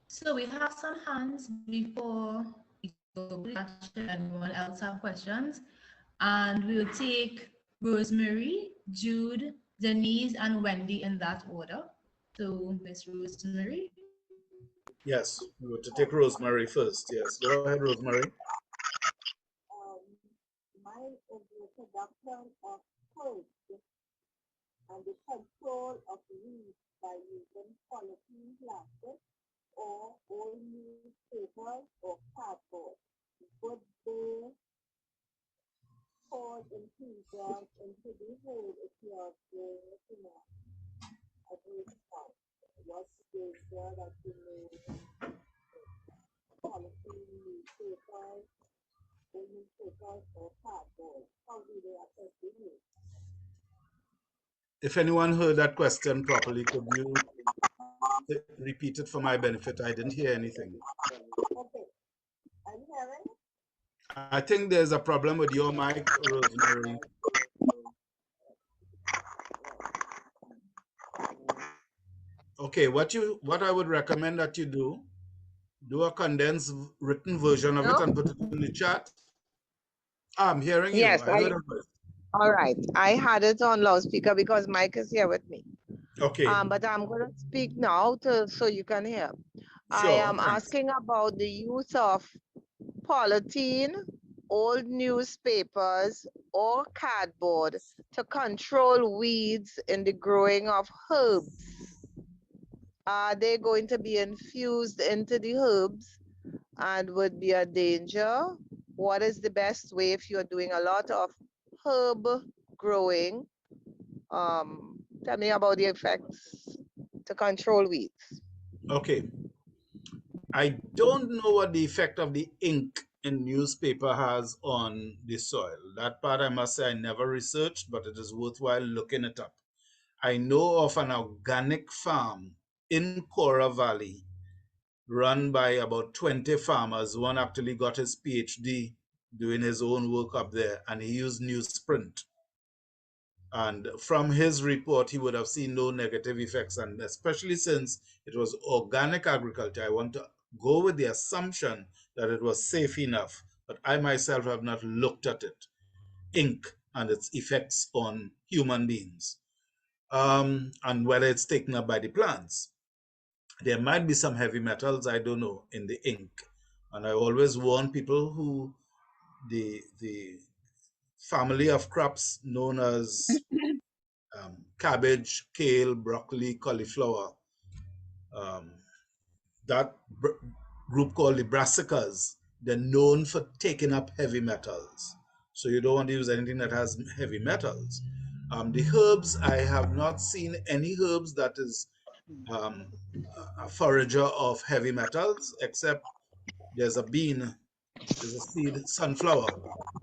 So we have some hands before we go to should anyone else have questions. And we will take Rosemary, Jude, Denise, and Wendy in that order. So Miss Rosemary. Yes, we were to take Rosemary first. Yes, go ahead, Rosemary. Mine is the production of herbs and the control of weeds by using polythene plastic or old newspapers or cardboard. Would they cause intrusions into the hole if you are growing it in a great house? What's the danger that you may polythene newspapers, old newspapers or cardboard? How do they affect the hole? If anyone heard that question properly, could you repeat it for my benefit? I didn't hear anything. Okay, I'm hearing. I think there's a problem with your mic, Rosemary. Okay, what I would recommend that you do a condensed written version of it and put it in the chat. I'm hearing you. Yes, I heard a voice. all right. I had it on loudspeaker because Mike is here with me. Okay. But I'm going to speak now so you can hear. I Sure. am Thanks. asking about the use of polythene, old newspapers, or cardboard to control weeds in the growing of herbs. Are they going to be infused into the herbs and would be a danger? What is the best way if you're doing a lot of herb growing? Tell me about the effects to control weeds. Okay. I don't know what the effect of the ink in newspaper has on the soil. That part I must say I never researched, but it is worthwhile looking it up. I know of an organic farm in Cora Valley run by about 20 farmers. One actually got his PhD doing his own work up there, and he used newsprint. And from his report, he would have seen no negative effects. And especially since it was organic agriculture, I want to go with the assumption that it was safe enough. But I myself have not looked at it, ink and its effects on human beings, and whether it's taken up by the plants. There might be some heavy metals, I don't know, in the ink. And I always warn people who the family of crops known as cabbage, kale, broccoli, cauliflower, um, that group called the brassicas, they're known for taking up heavy metals. So you don't want to use anything that has heavy metals. The herbs, I have not seen any herbs that is um, a forager of heavy metals, except there's a bean, there's a seed, sunflower.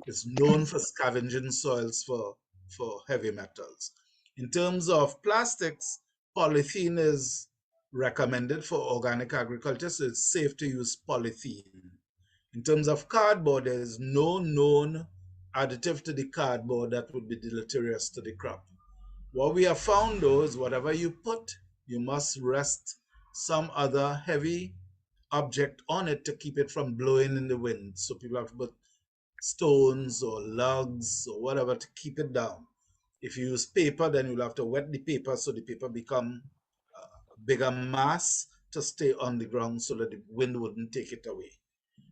It's known for scavenging soils for heavy metals. In terms of plastics, polythene is recommended for organic agriculture, so it's safe to use polythene. In terms of cardboard, there is no known additive to the cardboard that would be deleterious to the crop. What we have found though is whatever you put, you must rest some other heavy object on it to keep it from blowing in the wind. So people have to put stones or logs or whatever to keep it down. If you use paper, then you'll have to wet the paper so the paper become a bigger mass to stay on the ground so that the wind wouldn't take it away.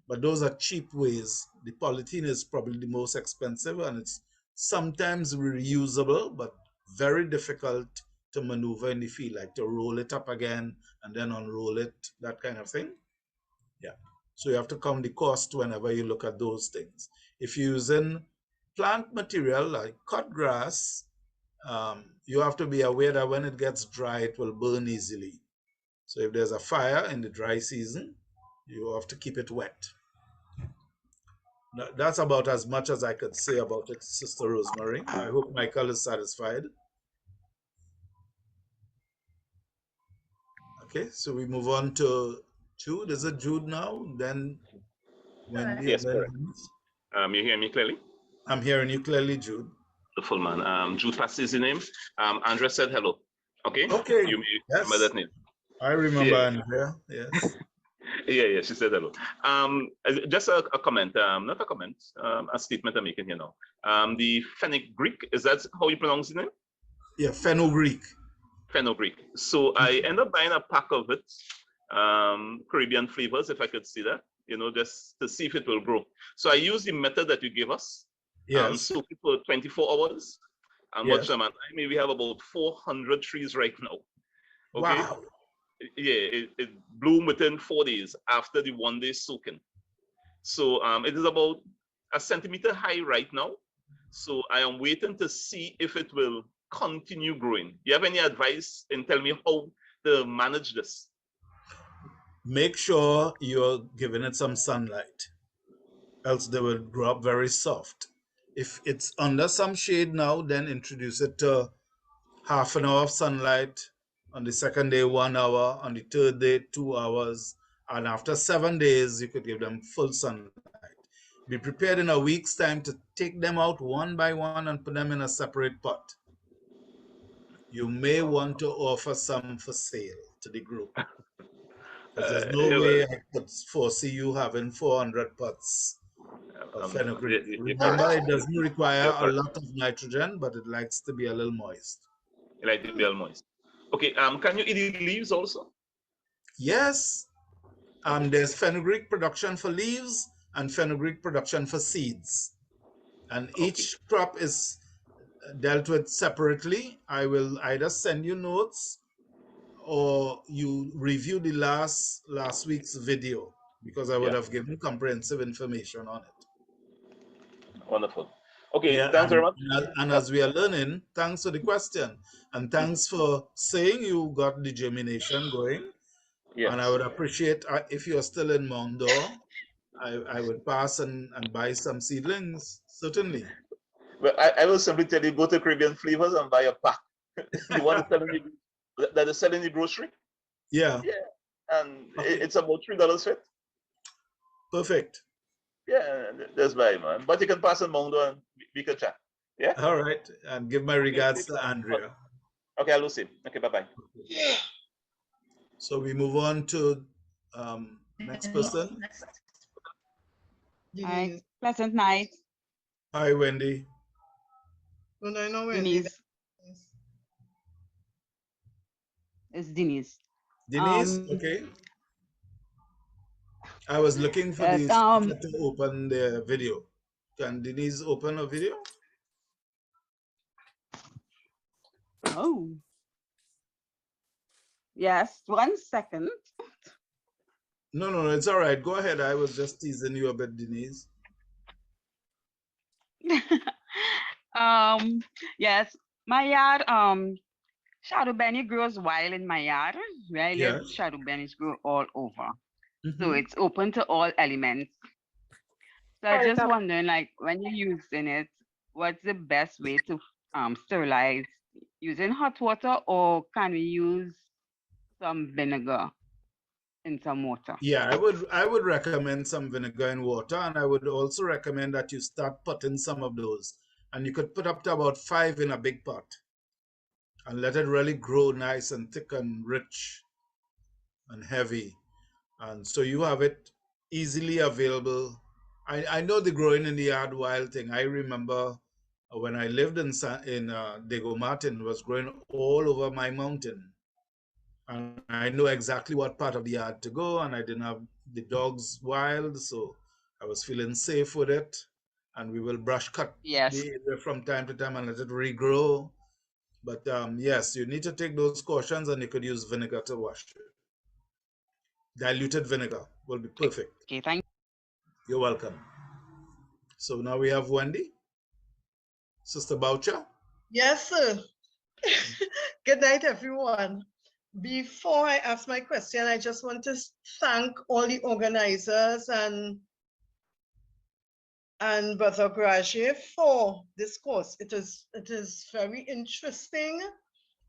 But those are cheap ways. The polythene is probably the most expensive, and it's sometimes reusable, but very difficult to maneuver in the field, like to roll it up again and then unroll it, that kind of thing. Yeah. So you have to count the cost whenever you look at those things. If you're using plant material like cut grass, you have to be aware that when it gets dry, it will burn easily. So if there's a fire in the dry season, you have to keep it wet. That's about as much as I could say about it, Sister Rosemary. I hope Michael is satisfied. Okay, so we move on to Jude. Is it Jude now? Then Wendy, Yes, and then correct. You hear me clearly? I'm hearing you clearly, Jude. Wonderful, man. Jude Pasty is the name. Andrea said hello. Okay? Okay, You may yes. remember that name. I remember Yeah. Andrea, yes. Yeah, she said hello. Just a comment, not a comment, a statement I'm making here now. The Fenugreek, is that how you pronounce the name? Yeah, Fenugreek. Fenugreek. So I end up buying a pack of it, Caribbean flavors, if I could see that, just to see if it will grow. So I use the method that you gave us. Yes. Soak it for 24 hours. And Yes. watch them. And I maybe have about 400 trees right now. Okay. Wow. Yeah, it bloomed within 4 days after the 1 day soaking. So it is about a centimeter high right now. So I am waiting to see if it will continue growing. You have any advice in telling me how to manage this? Make sure you're giving it some sunlight, else they will grow up very soft. If it's under some shade now, then introduce it to half an hour of sunlight. On the second day, 1 hour. On the third day, 2 hours. And after 7 days, you could give them full sunlight. Be prepared in a week's time to take them out one by one and put them in a separate pot. You may want to offer some for sale to the group. Because there's no way I could foresee you having 400 pots of fenugreek. Remember, it doesn't require a lot of nitrogen, but it likes to be a little moist. It likes to be a little moist. Okay, can you eat the leaves also? Yes. There's fenugreek production for leaves and fenugreek production for seeds. And each crop is dealt with separately. I will either send you notes or you review the last week's video, because I would have given comprehensive information on it. Wonderful. Okay, Yeah, thanks very much. and as we are learning, thanks for the question. And thanks for saying you got the germination going. And I Yes. would appreciate if you're still in Mondo, I would pass and buy some seedlings, certainly. But I will simply tell you, go to Caribbean Flavors and buy a pack. The one that's selling that is selling the grocery. Yeah, Yeah. And okay, it's about $3 fit. perfect. Yeah, just buy, man. But you can pass on Mondo and we can chat. Yeah? All right, and give my Okay, regards take to care. Andrea. Okay, I'll lose him. Okay, bye-bye. So we move on to next person. Hi, Denise. pleasant night, Hi, Wendy. Well, I know Wendy. Denise. It's Denise. Denise, okay. I was looking for Yes, the speaker to open the video. Can Denise open a video? oh, yes, 1 second. No, it's all right. Go ahead. I was just teasing you a bit, Denise. Yes, my yard, shadow benny grows wild in my yard. Where I live, Yes. shadow bennies grow all over. So Mhm. it's open to all elements. So I just wondering, like, when you're using it, what's the best way to sterilize? Using hot water, or can we use some vinegar in some water? Yeah, I would recommend some vinegar and water, and I would also recommend that you start putting some of those. And you could put up to about 5 in a big pot and let it really grow nice and thick and rich and heavy. And so you have it easily available. I know the growing in the yard wild thing. I remember when I lived in Diego Martin, it was growing all over my mountain. And I know exactly what part of the yard to go, and I didn't have the dogs wild, so I was feeling safe with it. And we will brush cut Yes. the area from time to time and let it regrow. But yes, you need to take those cautions, and you could use vinegar to wash it. Diluted vinegar will be perfect. Okay, thank you. You're welcome. So now we have Wendy, Sister Boucher. Yes, sir. Good night, everyone. Before I ask my question, I just want to thank all the organizers and Brother Graje for this course. It is very interesting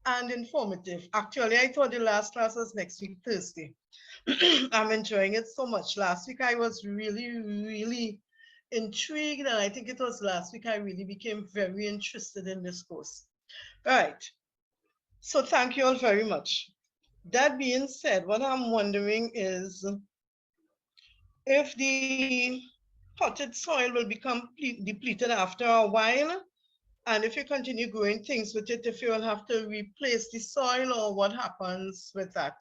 and informative. Actually, I thought the last class was next week, Thursday. I'm enjoying it so much. Last week, I was really intrigued, and I think it was last week I really became very interested in this course. Right. So thank you all very much. That being said, what I'm wondering is if the potted soil will become depleted after a while, and if you continue growing things with it, if you will have to replace the soil, or what happens with that?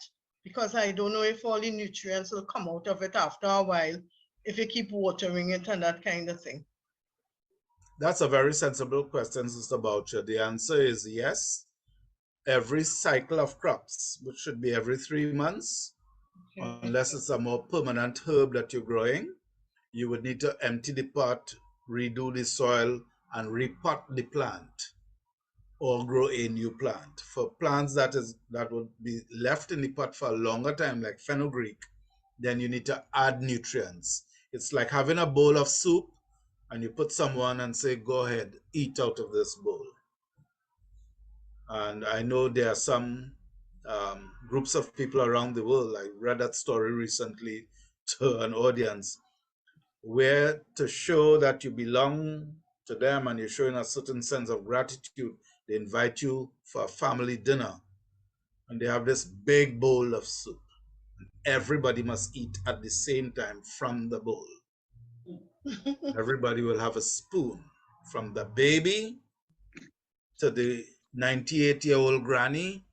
Because I don't know if all the nutrients will come out of it after a while, if you keep watering it and that kind of thing. That's a very sensible question, Sister Boucher. The answer is yes. Every cycle of crops, which should be every 3 months, unless it's a more permanent herb that you're growing, you would need to empty the pot, redo the soil, and repot the plant or grow a new plant. For plants that would be left in the pot for a longer time, like fenugreek, then you need to add nutrients. It's like having a bowl of soup and you put someone and say, go ahead, eat out of this bowl. And I know there are some groups of people around the world. I read that story recently to an audience where, to show that you belong to them and you're showing a certain sense of gratitude, they invite you for a family dinner and they have this big bowl of soup. Everybody must eat at the same time from the bowl. Everybody will have a spoon, from the baby to the 98-year-old granny.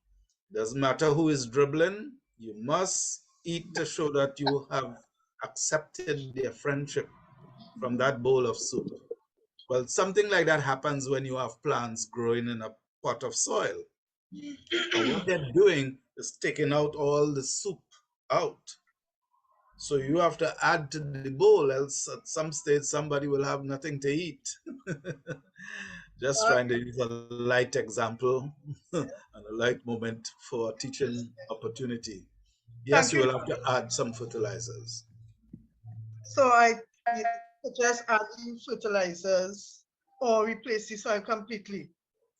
Doesn't matter who is dribbling, you must eat to show that you have accepted their friendship from that bowl of soup. Well, something like that happens when you have plants growing in a pot of soil. And what they're doing is taking out all the soup out. So you have to add to the bowl, else at some stage somebody will have nothing to eat. Just trying to use a light example and a light moment for a teaching opportunity. Yes, Thank you you. will have to add some fertilizers. So I suggest adding fertilizers or replace the soil completely.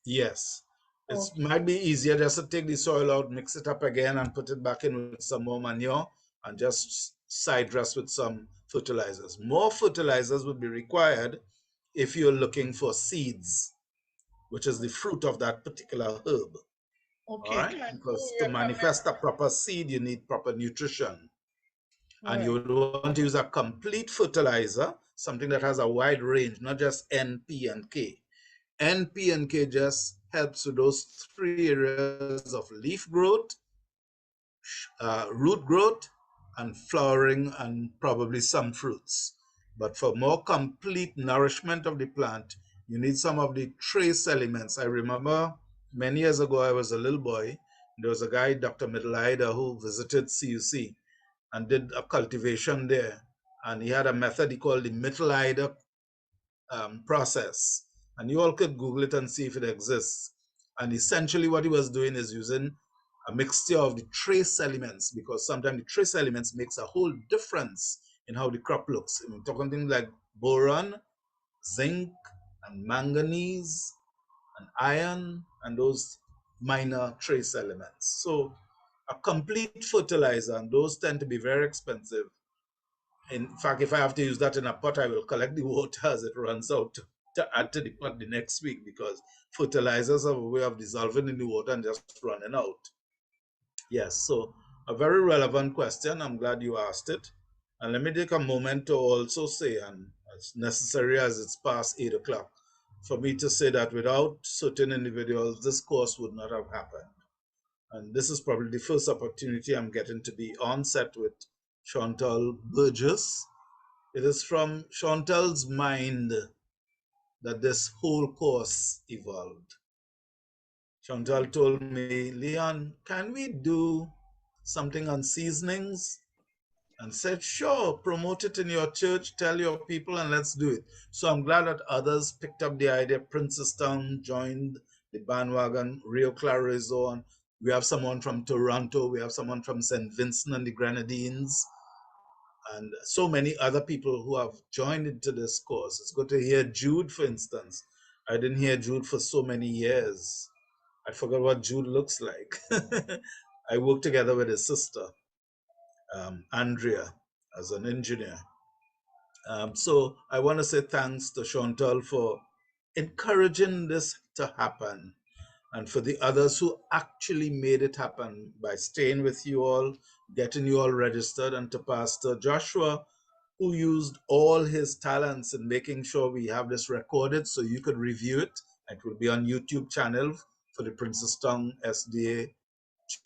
Yes. It Okay. might be easier just to take the soil out, mix it up again, and put it back in with some more manure and just side dress with some fertilizers. More fertilizers would be required if you're looking for seeds, which is the fruit of that particular herb. All Okay. right? Because to manifest a proper seed, you need proper nutrition. And you Right. would want to use a complete fertilizer, something that has a wide range, not just N, P, and K. N, P, and K just helps with those 3 areas of leaf growth, root growth, and flowering, and probably some fruits. But for more complete nourishment of the plant, you need some of the trace elements. I remember many years ago, I was a little boy. There was a guy, Dr. Middleida, who visited CUC and did a cultivation there. And he had a method he called the Middleida process. And you all could Google it and see if it exists. And essentially what he was doing is using a mixture of the trace elements, because sometimes the trace elements makes a whole difference in how the crop looks. I mean, talking things like boron, zinc, and manganese, and iron, and those minor trace elements. So a complete fertilizer, and those tend to be very expensive. In fact, if I have to use that in a pot, I will collect the water as it runs out to add to the pot the next week, because fertilizers have a way of dissolving in the water and just running out. Yes, so a very relevant question. I'm glad you asked it. And let me take a moment to also say, and as necessary as it's past 8 o'clock, for me to say that without certain individuals, this course would not have happened. And this is probably the first opportunity I'm getting to be on set with Chantal Burgess. It is from Chantal's mind that this whole course evolved. Chantal told me, Leon, can we do something on seasonings? And said, sure, promote it in your church, tell your people, and let's do it. So I'm glad that others picked up the idea. Princestown joined the bandwagon, Rio Clarizo, and we have someone from Toronto, we have someone from St. Vincent and the Grenadines, and so many other people who have joined into this course. It's good to hear Jude, for instance. I didn't hear Jude for so many years. I forgot what Jude looks like. I worked together with his sister, Andrea, as an engineer. So I want to say thanks to Chantal for encouraging this to happen, and for the others who actually made it happen by staying with you all, getting you all registered, and to Pastor Joshua, who used all his talents in making sure we have this recorded so you could review it. It will be on YouTube channel for the Town SDA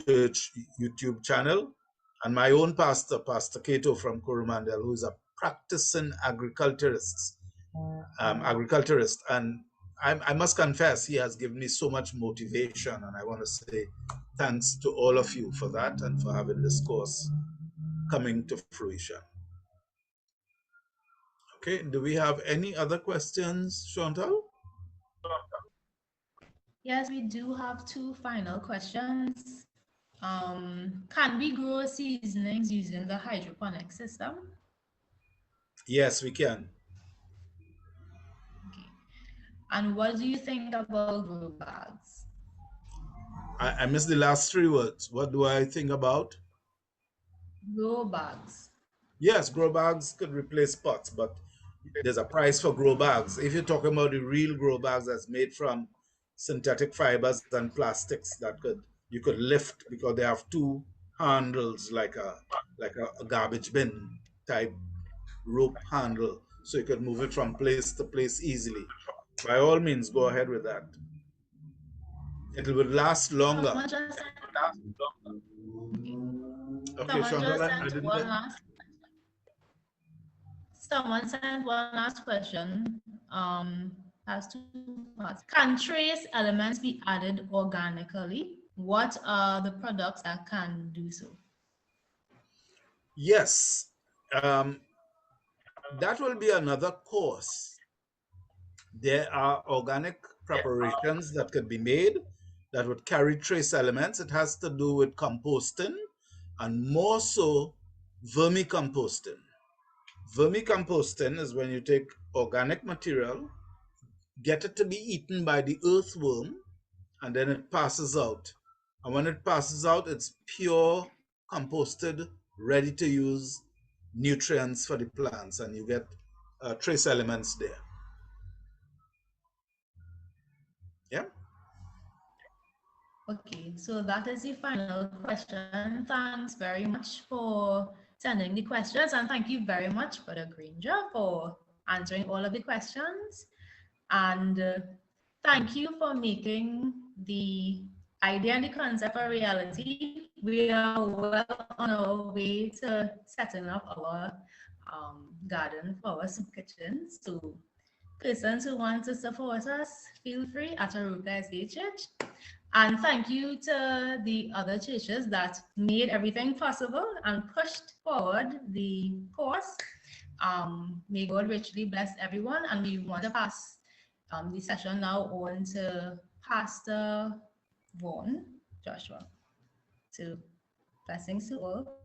Church YouTube channel. And my own pastor, Pastor Cato from Coromandel, who is a practicing agriculturist. And I must confess, he has given me so much motivation, and I want to say thanks to all of you for that and for having this course coming to fruition. Okay, do we have any other questions, Chantal? Yes, we do have two final questions. Can we grow seasonings using the hydroponic system? Yes, we can. Okay. And what do you think about grow bags? I missed the last 3 words. What do I think about? Grow bags. Yes, grow bags could replace pots, but there's a price for grow bags. If you're talking about the real grow bags that's made from synthetic fibers and plastics that you could lift, because they have 2 handles like a garbage bin type rope handle, so you could move it from place to place easily. By all means, go ahead with that. It will last longer. Someone just sent, Okay, Chantal, I didn't one get. last. Someone sent one last question. Has 2 parts. Can trace elements be added organically? What are the products that can do so? Yes, Um, that will be another course. There are organic preparations that could be made that would carry trace elements. It has to do with composting and more so vermicomposting. Vermicomposting is when you take organic material, get it to be eaten by the earthworm, and then it passes out. And when it passes out, it's pure, composted, ready to use nutrients for the plants, and you get trace elements there. Yeah. Okay, so that is the final question. Thanks very much for sending the questions, and thank you very much, Brother Granger, for answering all of the questions. And thank you for making the idea and the concept a reality. We are well on our way to setting up our garden for our soup kitchen. So persons who want to support us, feel free at Aruka SDA Church. And thank you to the other churches that made everything possible and pushed forward the course. May God richly bless everyone. And we want to pass the session now on to Pastor Vaughan Joshua. So blessings to all.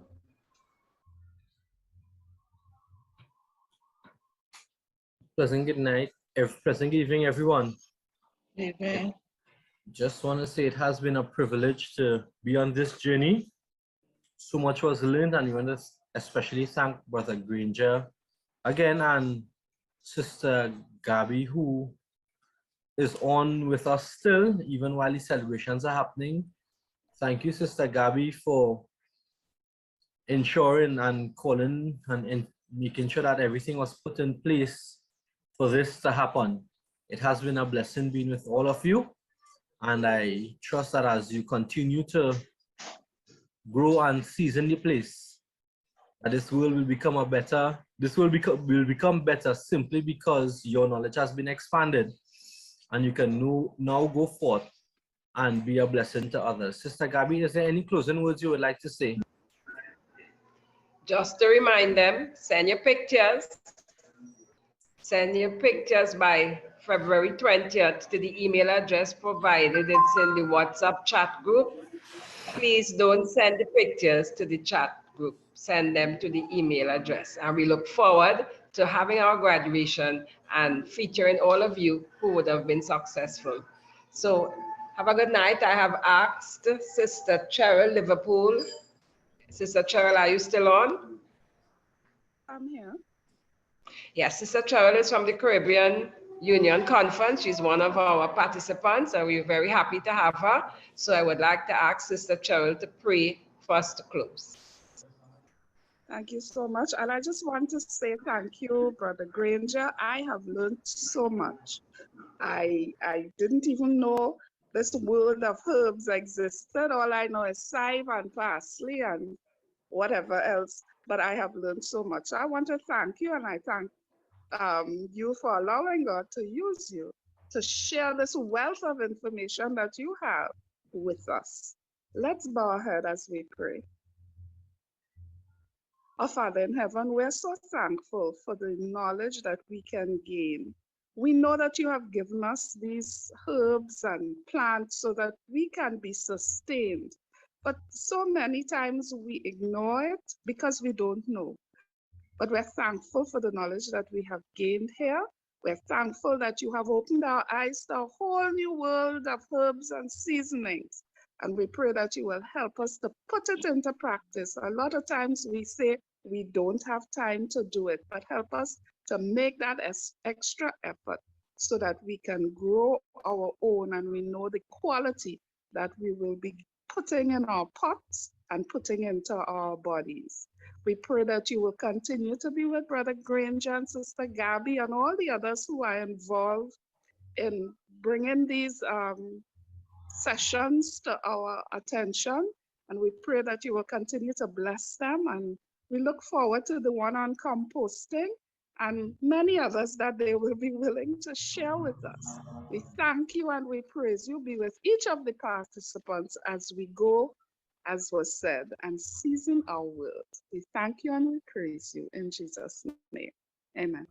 Pleasant good night, pleasant evening, everyone. Evening. Just want to say it has been a privilege to be on this journey. So much was learned, and we want to especially thank Brother Granger again and Sister Gabby, who is on with us still, even while the celebrations are happening. Thank you, Sister Gabby, for ensuring and calling and making sure that everything was put in place for this to happen. It has been a blessing being with all of you, and I trust that as you continue to grow and season the place, that this world will become a better, will become better simply because your knowledge has been expanded and you can now go forth and be a blessing to others. Sister Gabby, is there any closing words you would like to say? Just to remind them, send your pictures by February 20th to the email address provided. It's in the WhatsApp chat group. Please don't send the pictures to the chat group. Send them to the email address. And we look forward to having our graduation and featuring all of you who would have been successful. So have a good night. I have asked Sister Cheryl Liverpool. Sister Cheryl, are you still on? I'm here. Yes, Sister Cheryl is from the Caribbean Union Conference. She's one of our participants, and we're very happy to have her. So I would like to ask Sister Cheryl to pray for us to close. Thank you so much. And I just want to say thank you, Brother Granger. I have learned so much. I didn't even know this world of herbs existed. All I know is thyme and parsley and whatever else, but I have learned so much. I want to thank you, and I thank you for allowing God to use you to share this wealth of information that you have with us. Let's bow our head as we pray. Our Father in heaven, we're so thankful for the knowledge that we can gain. We know that you have given us these herbs and plants so that we can be sustained. But so many times we ignore it because we don't know. But we're thankful for the knowledge that we have gained here. We're thankful that you have opened our eyes to a whole new world of herbs and seasonings. And we pray that you will help us to put it into practice. A lot of times we say we don't have time to do it, but help us to make that extra effort so that we can grow our own and we know the quality that we will be putting in our pots and putting into our bodies. We pray that you will continue to be with Brother Granger and Sister Gabby and all the others who are involved in bringing these sessions to our attention. And we pray that you will continue to bless them. And we look forward to the one on composting and many others that they will be willing to share with us. We thank you and we praise you. Be with each of the participants as we go as was said, and season our words. We thank you and we praise you in Jesus' name. Amen.